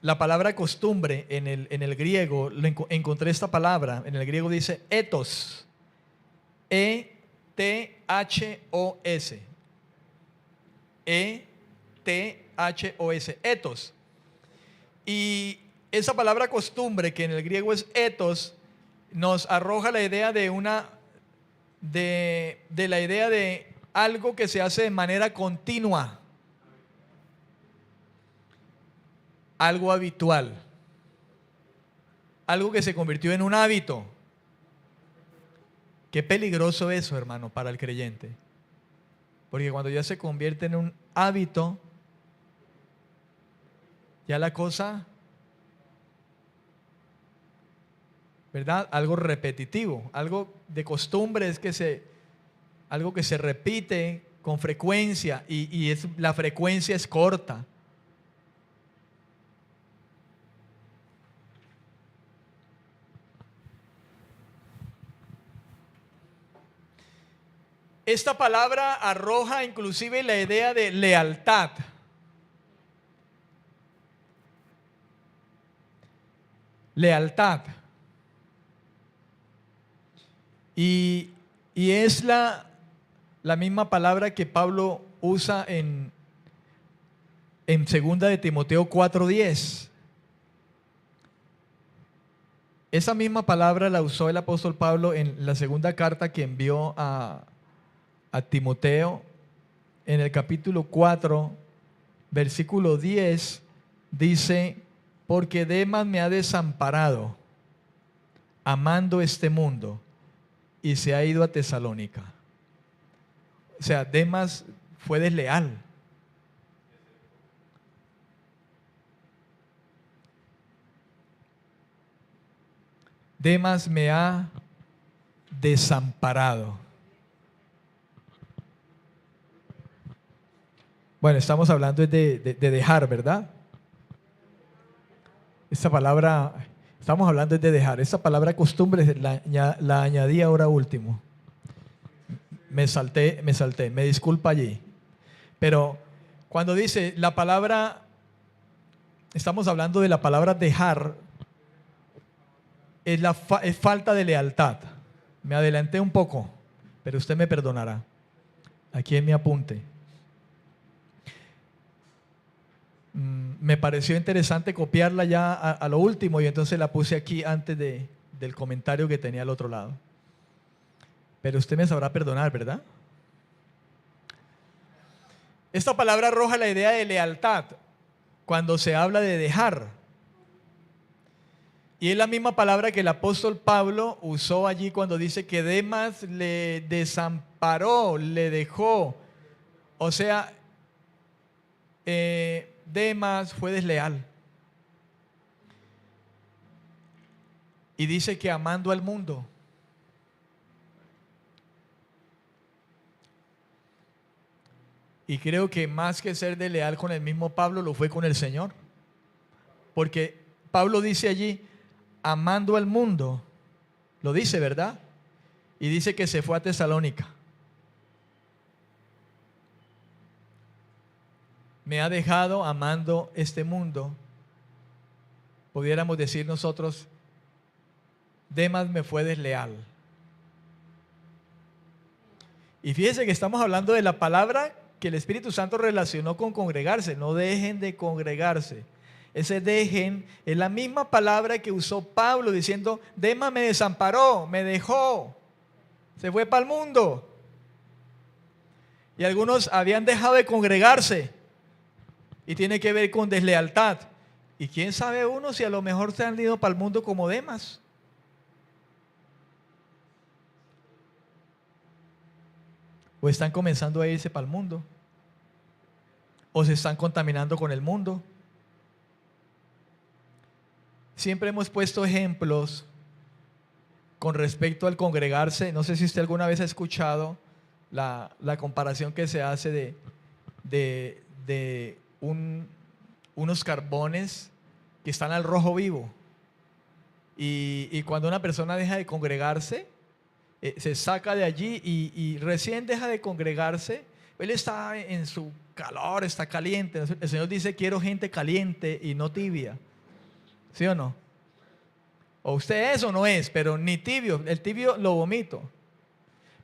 La palabra costumbre en el griego, encontré esta palabra, en el griego dice ethos, E-T-H-O-S. E-T-H-O-S, etos. Y esa palabra costumbre, que en el griego es etos, nos arroja la idea de la idea de algo que se hace de manera continua, algo habitual, algo que se convirtió en un hábito. Qué peligroso eso, hermano, para el creyente. Porque cuando ya se convierte en un hábito, ya la cosa, ¿verdad? Algo repetitivo, algo de costumbre, algo que se repite con frecuencia y la frecuencia es corta. Esta palabra arroja inclusive la idea de lealtad. Lealtad. Y es la misma palabra que Pablo usa en 2 de Timoteo 4:10. Esa misma palabra la usó el apóstol Pablo en la segunda carta que envió a Timoteo. En el capítulo 4, versículo 10, dice: porque Demas me ha desamparado, amando este mundo, y se ha ido a Tesalónica. O sea, Demas fue desleal. Demas me ha desamparado. Bueno, estamos hablando de dejar, ¿verdad? Esta palabra, estamos hablando de dejar. Esta palabra costumbre la añadí ahora último. Me salté, me disculpa allí. Pero cuando dice la palabra, estamos hablando de la palabra dejar, es falta de lealtad. Me adelanté un poco, pero usted me perdonará. Aquí en mi apunte. Me pareció interesante copiarla ya a lo último y entonces la puse aquí antes del comentario que tenía al otro lado. Pero usted me sabrá perdonar, ¿verdad? Esta palabra arroja la idea de lealtad cuando se habla de dejar. Y es la misma palabra que el apóstol Pablo usó allí cuando dice que Demas le desamparó, le dejó. O sea, Demas fue desleal. Y dice que amando al mundo. Y creo que más que ser desleal con el mismo Pablo, lo fue con el Señor. Porque Pablo dice allí, amando al mundo, lo dice, ¿verdad? Y dice que se fue a Tesalónica. Me ha dejado amando este mundo. Pudiéramos decir nosotros, Demas me fue desleal. Y fíjense que estamos hablando de la palabra que el Espíritu Santo relacionó con congregarse. No dejen de congregarse. Ese dejen es la misma palabra que usó Pablo diciendo, Demas me desamparó, me dejó, se fue para el mundo. Y algunos habían dejado de congregarse y tiene que ver con deslealtad. Y quién sabe uno si a lo mejor se han ido para el mundo como Demas. O están comenzando a irse para el mundo. O se están contaminando con el mundo. Siempre hemos puesto ejemplos con respecto al congregarse. No sé si usted alguna vez ha escuchado la comparación que se hace de unos carbones que están al rojo vivo. Y cuando una persona deja de congregarse, se saca de allí y recién deja de congregarse, él está en su calor, está caliente. El Señor dice, quiero gente caliente y no tibia. ¿Sí o no? O usted es o no es, pero ni tibio. El tibio lo vomito.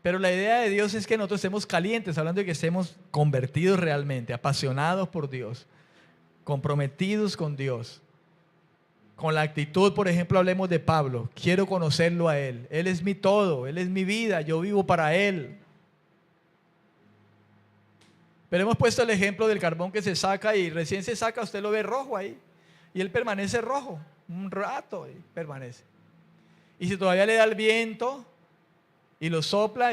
Pero la idea de Dios es que nosotros estemos calientes, hablando de que estemos convertidos realmente, apasionados por Dios, comprometidos con Dios. Con la actitud, por ejemplo, hablemos de Pablo. Quiero conocerlo a Él. Él es mi todo, Él es mi vida, yo vivo para Él. Pero hemos puesto el ejemplo del carbón que se saca y recién se saca, usted lo ve rojo ahí. Y él permanece rojo, un rato y permanece. Y si todavía le da el viento y lo sopla,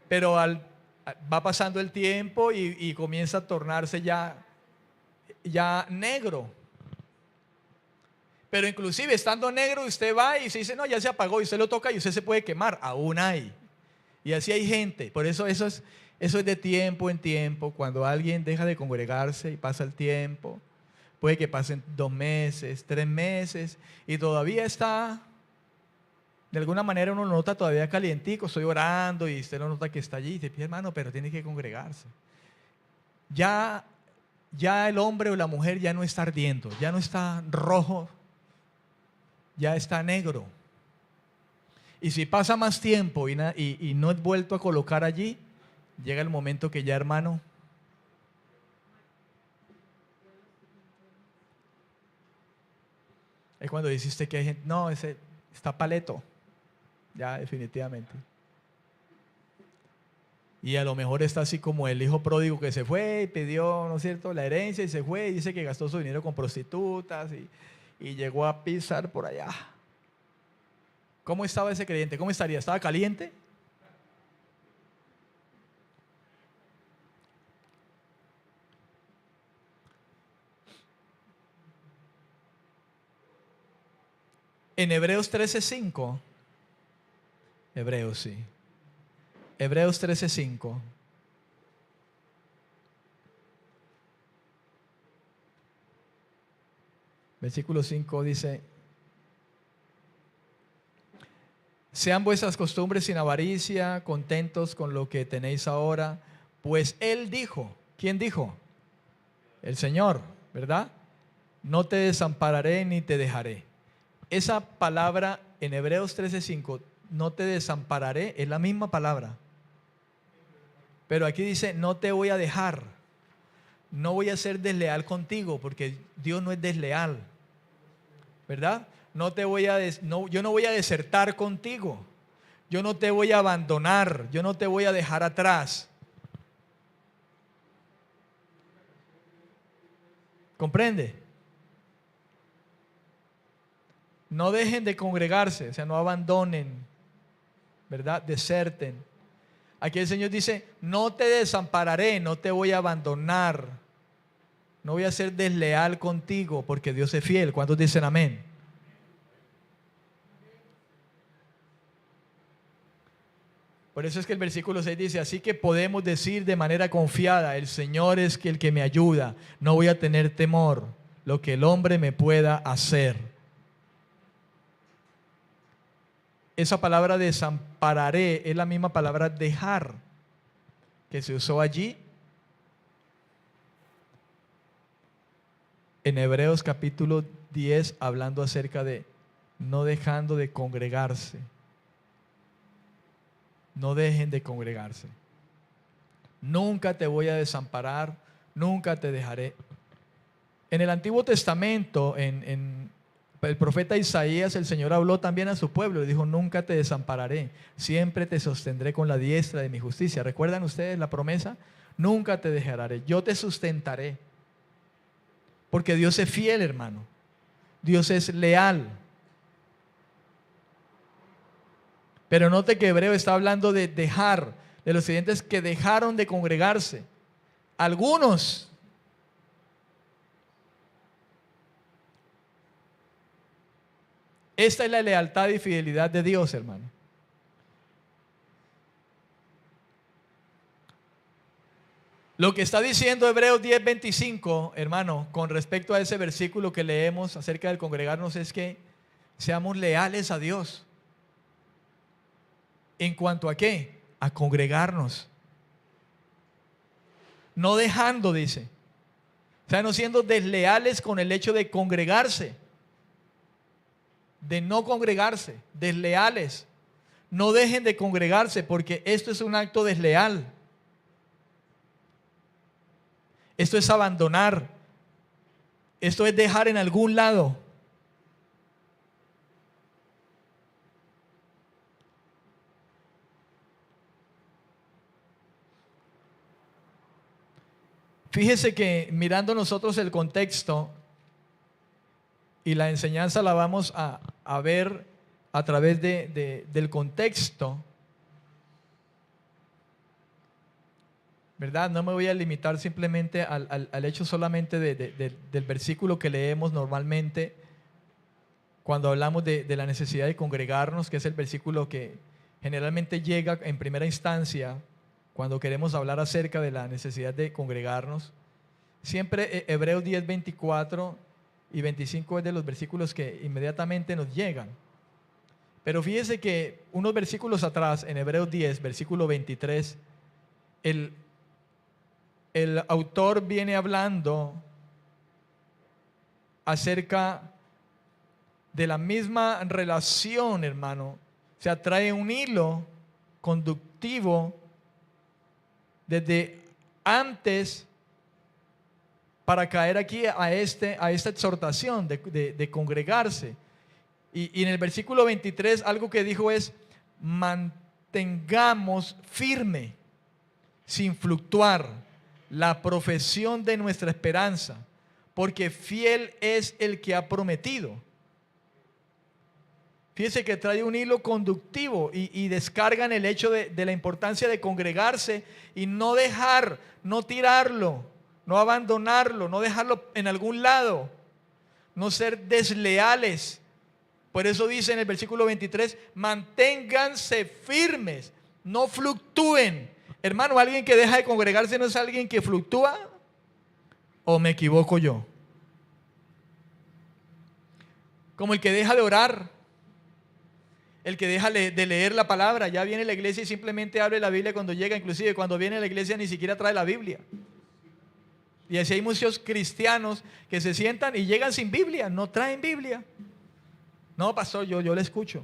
pero va pasando el tiempo y comienza a tornarse ya negro. Pero inclusive estando negro usted va y se dice, no, ya se apagó, y usted lo toca y usted se puede quemar, aún hay. Y así hay gente. Por eso eso es de tiempo en tiempo. Cuando alguien deja de congregarse y pasa el tiempo, puede que pasen 2 meses, 3 meses y todavía está, de alguna manera uno lo nota todavía calientico, estoy orando y usted lo nota que está allí y dice, hermano, pero tiene que congregarse. Ya el hombre o la mujer ya no está ardiendo, ya no está rojo, ya está negro. Y si pasa más tiempo y no es vuelto a colocar allí, llega el momento que ya, hermano, es cuando dice usted que hay gente, no, ese está paleto, ya definitivamente. Y a lo mejor está así como el hijo pródigo que se fue y pidió, ¿no es cierto?, la herencia y se fue y dice que gastó su dinero con prostitutas y llegó a pisar por allá. ¿Cómo estaba ese creyente? ¿Cómo estaría? ¿Estaba caliente? En Hebreos 13:5, Hebreos, sí. Hebreos 13:5. Versículo 5 dice: sean vuestras costumbres sin avaricia, contentos con lo que tenéis ahora, pues Él dijo, ¿quién dijo? El Señor, ¿verdad? No te desampararé ni te dejaré. Esa palabra en Hebreos 13:5, no te desampararé, es la misma palabra. Pero aquí dice, no te voy a dejar, no voy a ser desleal contigo, porque Dios no es desleal, ¿verdad? Yo no voy a desertar contigo, yo no te voy a abandonar, yo no te voy a dejar atrás. ¿Comprende? No dejen de congregarse, o sea, no abandonen, ¿verdad? Deserten. Aquí el Señor dice, no te desampararé, no te voy a abandonar, no voy a ser desleal contigo, porque Dios es fiel. ¿Cuántos dicen amén? Por eso es que el versículo 6 dice, así que podemos decir de manera confiada, el Señor es el que me ayuda, no voy a tener temor, lo que el hombre me pueda hacer. Esa palabra desampararé es la misma palabra dejar que se usó allí en Hebreos capítulo 10, hablando acerca de no dejando de congregarse. No dejen de congregarse. Nunca te voy a desamparar, nunca te dejaré. En el Antiguo Testamento, en el profeta Isaías, el Señor habló también a su pueblo y dijo, nunca te desampararé, siempre te sostendré con la diestra de mi justicia. ¿Recuerdan ustedes la promesa? Nunca te dejaré, yo te sustentaré. Porque Dios es fiel, hermano. Dios es leal. Pero note que Hebreo está hablando de dejar, de los creyentes que dejaron de congregarse. Algunos. Esta es la lealtad y fidelidad de Dios, hermano. Lo que está diciendo Hebreos 10:25, hermano, con respecto a ese versículo que leemos acerca del congregarnos, es que seamos leales a Dios. ¿En cuanto a qué? A congregarnos. No dejando, dice. O sea, no siendo desleales con el hecho de congregarse. De no congregarse, desleales. No dejen de congregarse porque esto es un acto desleal. Esto es abandonar. Esto es dejar en algún lado. Fíjese que mirando nosotros el contexto y la enseñanza la vamos a ver a través del contexto, ¿verdad? No me voy a limitar simplemente al hecho solamente del versículo que leemos normalmente cuando hablamos de la necesidad de congregarnos, que es el versículo que generalmente llega en primera instancia cuando queremos hablar acerca de la necesidad de congregarnos. Siempre Hebreos 10, 24 y 25 es de los versículos que inmediatamente nos llegan. Pero fíjese que unos versículos atrás, en Hebreos 10, versículo 23, el autor viene hablando acerca de la misma relación, hermano. O sea, trae un hilo conductivo desde antes para caer aquí a esta exhortación de congregarse. Y en el versículo 23 algo que dijo es: mantengamos firme, sin fluctuar, la profesión de nuestra esperanza, porque fiel es el que ha prometido. Fíjense que trae un hilo conductivo y descargan el hecho de la importancia de congregarse y no dejar, no tirarlo, no abandonarlo, no dejarlo en algún lado, no ser desleales. Por eso dice en el versículo 23, manténganse firmes, no fluctúen. Hermano, ¿alguien que deja de congregarse no es alguien que fluctúa? ¿O me equivoco yo? Como el que deja de orar, el que deja de leer la palabra. Ya viene a la iglesia y simplemente abre la Biblia cuando llega. Inclusive cuando viene a la iglesia ni siquiera trae la Biblia. Y así hay muchos cristianos que se sientan y llegan sin Biblia, no traen Biblia. No, pastor, yo le escucho.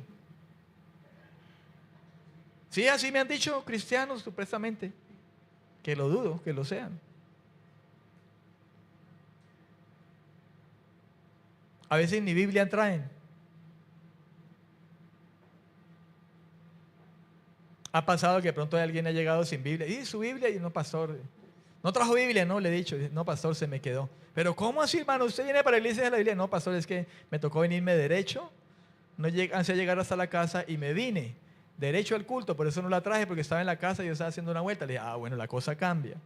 Sí, así me han dicho cristianos supuestamente, que lo dudo, que lo sean. A veces ni Biblia traen. Ha pasado que de pronto alguien ha llegado sin Biblia. ¿Y su Biblia? Y no, pastor, no trajo Biblia, no, le he dicho. No, pastor, se me quedó. Pero ¿cómo así, hermano? ¿Usted viene para la iglesia de la Biblia? No, pastor, es que me tocó venirme derecho. No alcancé a llegar hasta la casa y me vine derecho al culto. Por eso no la traje, porque estaba en la casa y yo estaba haciendo una vuelta. Le dije, bueno, la cosa cambia.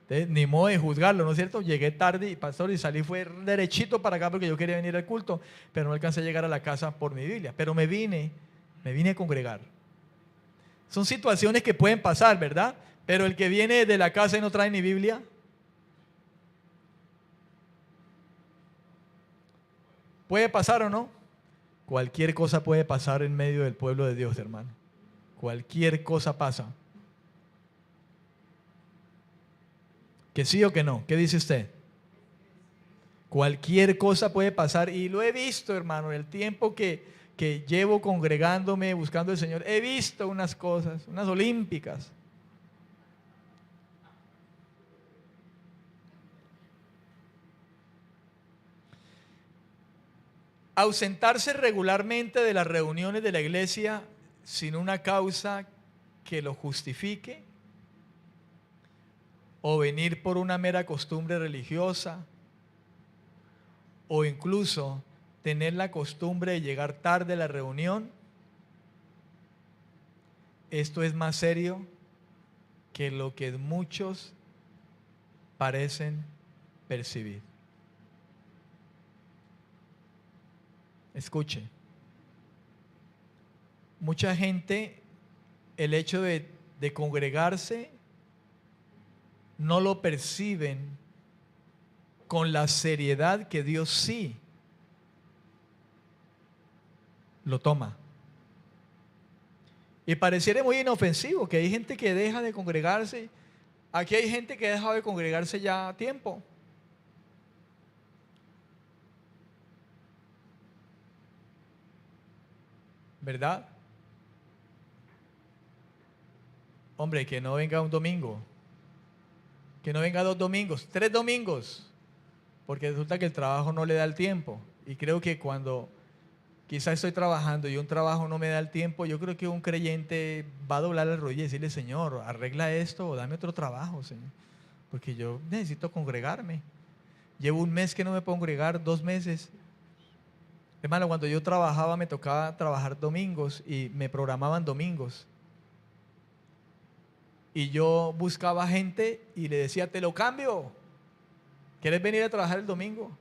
Entonces, ni modo de juzgarlo, ¿no es cierto? Llegué tarde y pastor, y salí fue derechito para acá porque yo quería venir al culto, pero no alcancé a llegar a la casa por mi Biblia. Pero me vine a congregar. Son situaciones que pueden pasar, ¿verdad? Pero el que viene de la casa y no trae ni Biblia, ¿puede pasar o no? Cualquier cosa puede pasar en medio del pueblo de Dios, hermano. Cualquier cosa pasa. ¿Que sí o que no? ¿Qué dice usted? Cualquier cosa puede pasar y lo he visto, hermano, en el tiempo que llevo congregándome, buscando al Señor. He visto unas cosas, unas olímpicas. Ausentarse regularmente de las reuniones de la iglesia sin una causa que lo justifique, o venir por una mera costumbre religiosa, o incluso tener la costumbre de llegar tarde a la reunión, esto es más serio que lo que muchos parecen percibir. Escuche, mucha gente, el hecho de congregarse no lo perciben con la seriedad que Dios sí lo toma. Y pareciera muy inofensivo que hay gente que deja de congregarse. Aquí hay gente que ha dejado de congregarse ya a tiempo. ¿Verdad? Hombre, que no venga un domingo, que no venga 2 domingos, 3 domingos, porque resulta que el trabajo no le da el tiempo. Y creo que cuando quizás estoy trabajando y un trabajo no me da el tiempo, yo creo que un creyente va a doblar el rodilla y decirle: Señor, arregla esto o dame otro trabajo, Señor, porque yo necesito congregarme. Llevo un mes que no me puedo congregar, 2 meses. Hermano, cuando yo trabajaba me tocaba trabajar domingos y me programaban domingos. Y yo buscaba gente y le decía: te lo cambio, ¿quieres venir a trabajar el domingo?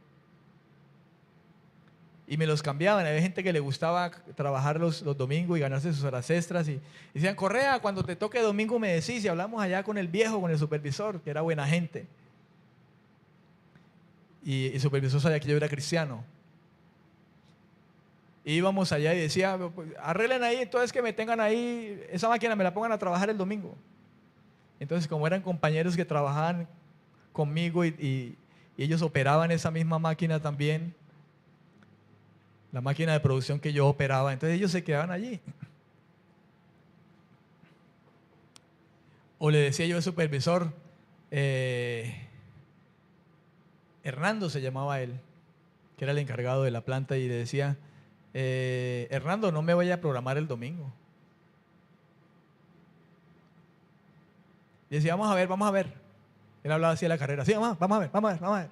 Y me los cambiaban. Había gente que le gustaba trabajar los domingos y ganarse sus horas extras. Y decían: Correa, cuando te toque domingo me decís. Y hablamos allá con el viejo, con el supervisor, que era buena gente. Y el supervisor sabía que yo era cristiano. Y íbamos allá y decía: arreglen ahí, entonces que me tengan ahí, esa máquina me la pongan a trabajar el domingo. Entonces, como eran compañeros que trabajaban conmigo y ellos operaban esa misma máquina también, la máquina de producción que yo operaba, entonces ellos se quedaban allí. O le decía yo al supervisor, Hernando se llamaba él, que era el encargado de la planta, y le decía: Hernando, no me vaya a programar el domingo. Y decía: vamos a ver, vamos a ver. Él hablaba así de la carrera: sí, vamos a ver, vamos a ver, vamos a ver.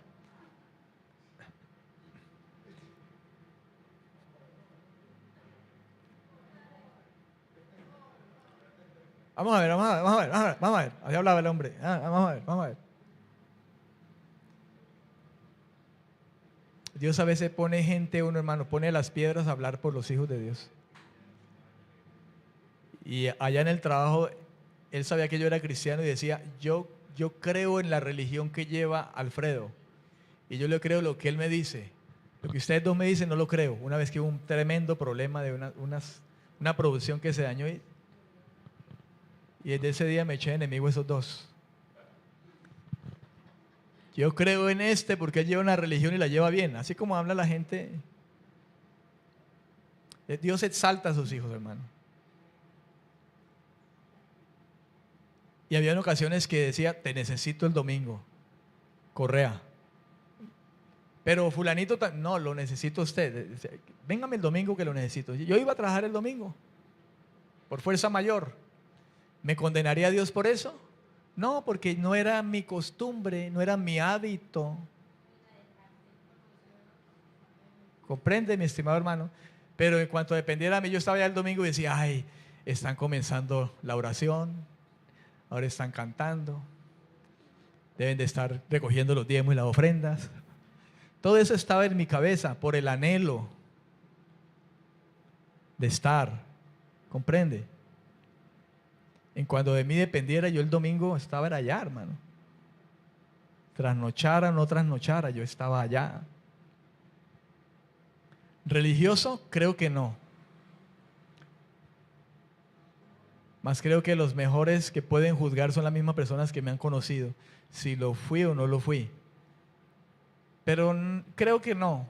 Vamos a ver, vamos a ver, vamos a ver, vamos a ver, vamos a ver. Así hablaba el hombre. Vamos a ver, vamos a ver. Dios a veces pone gente, uno hermano, pone las piedras a hablar por los hijos de Dios. Y allá en el trabajo, él sabía que yo era cristiano y decía: yo creo en la religión que lleva Alfredo. Y yo le creo lo que él me dice. Lo que ustedes dos me dicen no lo creo. Una vez que hubo un tremendo problema de una producción que se dañó, y desde ese día me eché enemigo a esos dos. Yo creo en este porque él lleva una religión y la lleva bien. Así como habla la gente. Dios exalta a sus hijos, hermano. Y había ocasiones que decía: te necesito el domingo, Correa. Pero fulanito, no, lo necesito usted. Véngame el domingo que lo necesito. Yo iba a trabajar el domingo, por fuerza mayor. ¿Me condenaría a Dios por eso? No, porque no era mi costumbre, no era mi hábito. ¿Comprende, mi estimado hermano? Pero en cuanto dependiera de mí, yo estaba ya el domingo y decía: ay, están comenzando la oración, ahora están cantando, deben de estar recogiendo los diezmos y las ofrendas. Todo eso estaba en mi cabeza por el anhelo de estar. ¿Comprende? En cuanto de mí dependiera, yo el domingo estaba allá, hermano. Trasnochara o no trasnochara, yo estaba allá. ¿Religioso? Creo que no. Más creo que los mejores que pueden juzgar son las mismas personas que me han conocido, si lo fui o no lo fui. Pero creo que no.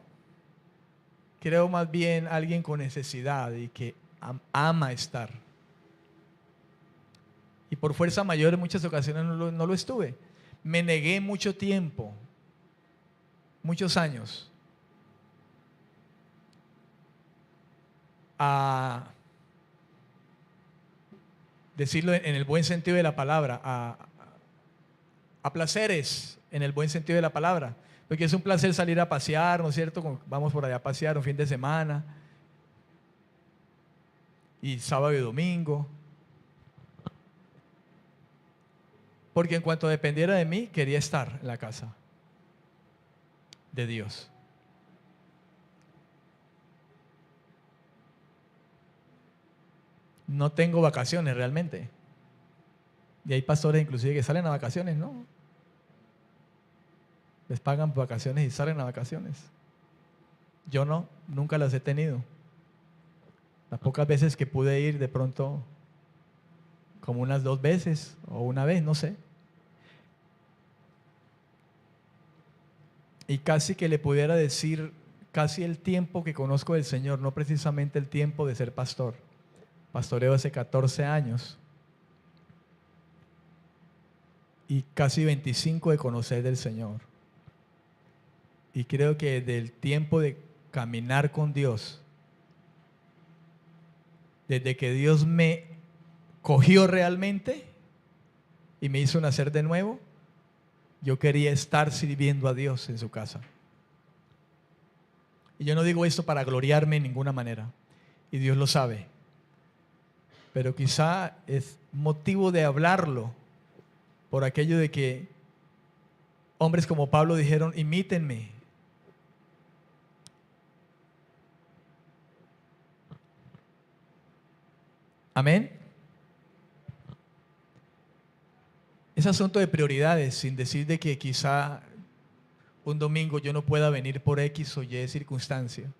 Creo más bien alguien con necesidad y que ama estar. Y por fuerza mayor en muchas ocasiones no lo estuve. Me negué mucho tiempo, muchos años, a decirlo en el buen sentido de la palabra, a placeres en el buen sentido de la palabra. Porque es un placer salir a pasear, ¿no es cierto? Vamos por allá a pasear un fin de semana, y sábado y domingo. Porque en cuanto dependiera de mí, quería estar en la casa de Dios. No tengo vacaciones realmente. Y hay pastores inclusive que salen a vacaciones, ¿no? Les pagan vacaciones y salen a vacaciones. Yo no, nunca las he tenido. Las pocas veces que pude ir, de pronto, como unas 2 veces o una vez, no sé. Y casi que le pudiera decir, casi el tiempo que conozco del Señor, no precisamente el tiempo de ser pastor. Pastoreo hace 14 años. y casi 25 de conocer del Señor. Y creo que del tiempo de caminar con Dios, desde que Dios me cogió realmente y me hizo nacer de nuevo, yo quería estar sirviendo a Dios en su casa. Y yo no digo esto para gloriarme en ninguna manera, y Dios lo sabe, pero quizá es motivo de hablarlo por aquello de que hombres como Pablo dijeron: imítenme. Amén. Es asunto de prioridades, sin decir de que quizá un domingo yo no pueda venir por X o Y circunstancia.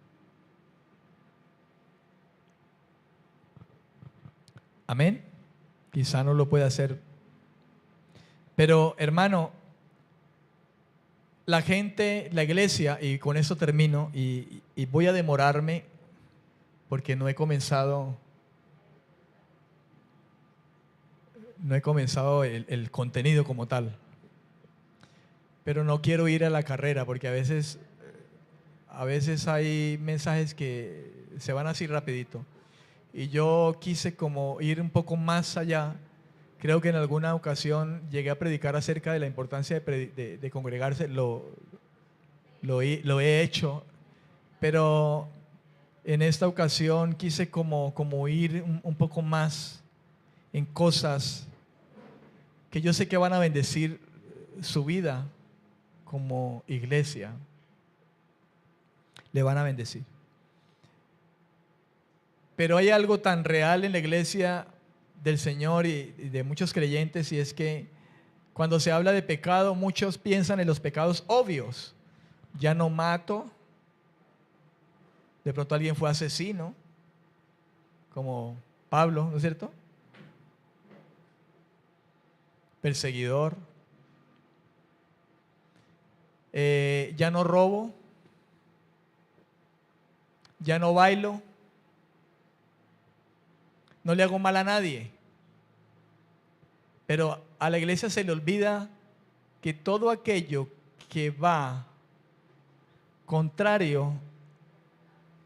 Amén. Quizá no lo pueda hacer. Pero hermano, la gente, la iglesia, y con eso termino, y voy a demorarme porque no he comenzado el contenido como tal. Pero no quiero ir a la carrera porque a veces hay mensajes que se van así rapidito. Y yo quise como ir un poco más allá. Creo que en alguna ocasión llegué a predicar acerca de la importancia de congregarse. Lo he hecho. Pero en esta ocasión quise como ir un poco más en cosas que yo sé que van a bendecir su vida como iglesia. Le van a bendecir. Pero hay algo tan real en la iglesia del Señor y de muchos creyentes, y es que cuando se habla de pecado, muchos piensan en los pecados obvios. Ya no mato. De pronto alguien fue asesino, como Pablo, ¿no es cierto? Perseguidor. Ya no robo. Ya no bailo. No le hago mal a nadie. Pero a la iglesia se le olvida que todo aquello que va contrario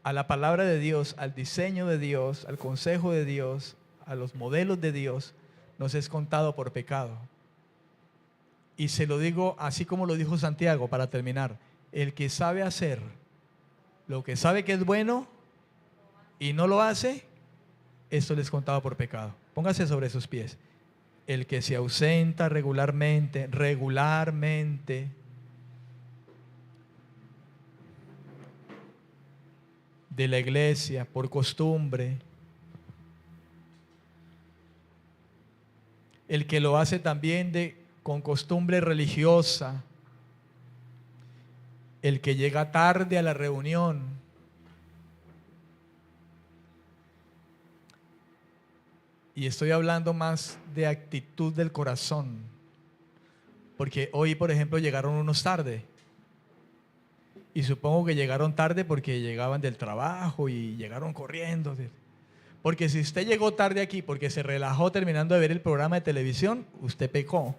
a la palabra de Dios, al diseño de Dios, al consejo de Dios, a los modelos de Dios, nos es contado por pecado. Y se lo digo así como lo dijo Santiago para terminar: el que sabe hacer lo que sabe que es bueno y no lo hace, esto le es contado por pecado. Póngase sobre sus pies. El que se ausenta regularmente de la iglesia por costumbre, el que lo hace también con costumbre religiosa, el que llega tarde a la reunión, y estoy hablando más de actitud del corazón, porque hoy, por ejemplo, llegaron unos tarde, y supongo que llegaron tarde porque llegaban del trabajo y llegaron corriendo. Porque si usted llegó tarde aquí porque se relajó terminando de ver el programa de televisión, usted pecó.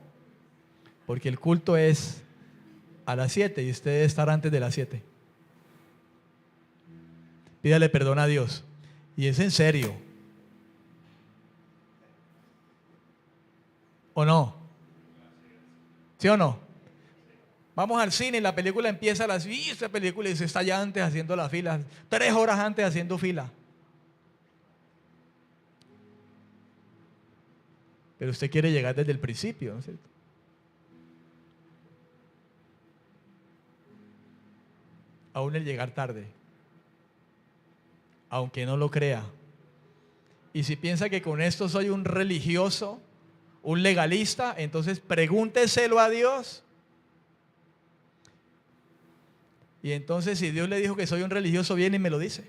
Porque el culto es a las 7 y usted debe estar antes de las 7. Pídale perdón a Dios. Y es en serio. ¿O no? ¿Sí o no? Vamos al cine y la película empieza a las... Y esta película y se está ya antes haciendo la fila. 3 horas antes haciendo fila. Pero usted quiere llegar desde el principio, ¿no es cierto? Aún el llegar tarde. Aunque no lo crea. Y si piensa que con esto soy un religioso, un legalista, entonces pregúnteselo a Dios. Y entonces si Dios le dijo que soy un religioso, viene y me lo dice.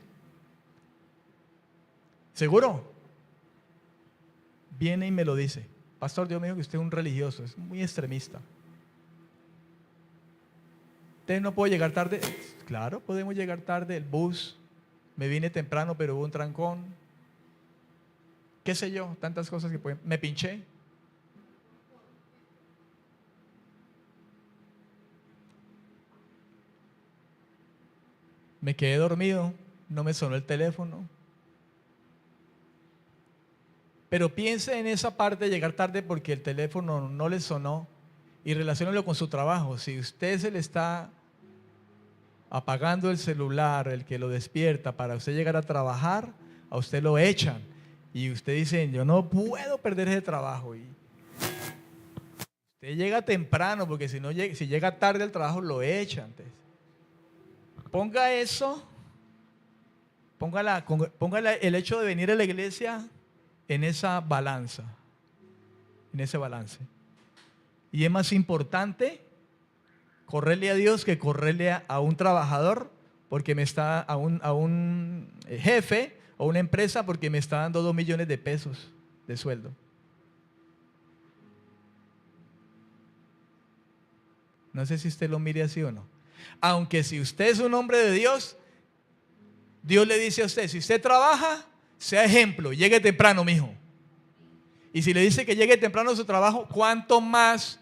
¿Seguro? Viene y me lo dice. Pastor, Dios me dijo que usted es un religioso, es muy extremista. ¿Usted no puede llegar tarde? Claro, podemos llegar tarde, el bus, me vine temprano pero hubo un trancón, qué sé yo, tantas cosas que pueden, me pinché. Me quedé dormido, no me sonó el teléfono. Pero piense en esa parte de llegar tarde porque el teléfono no le sonó y relaciónelo con su trabajo. Si usted se le está apagando el celular, el que lo despierta para usted llegar a trabajar, a usted lo echan. Y usted dice, yo no puedo perder ese trabajo. Y usted llega temprano porque si llega tarde al trabajo lo echan. Entonces, ponga eso, ponga el hecho de venir a la iglesia en esa balanza, en ese balance. Y es más importante correrle a Dios que correrle a un trabajador porque a un jefe o una empresa porque me está dando 2 millones de pesos de sueldo. No sé si usted lo mire así o no. Aunque si usted es un hombre de Dios, Dios le dice a usted, si usted trabaja, sea ejemplo, llegue temprano, mijo. Y si le dice que llegue temprano a su trabajo, ¿cuánto más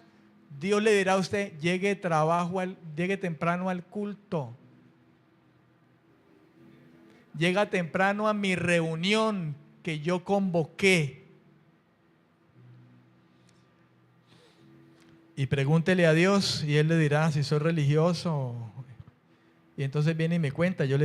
Dios le dirá a usted, llegue temprano al culto? Llega temprano a mi reunión que yo convoqué. Y pregúntele a Dios y Él le dirá si soy religioso. Y entonces viene y me cuenta, yo le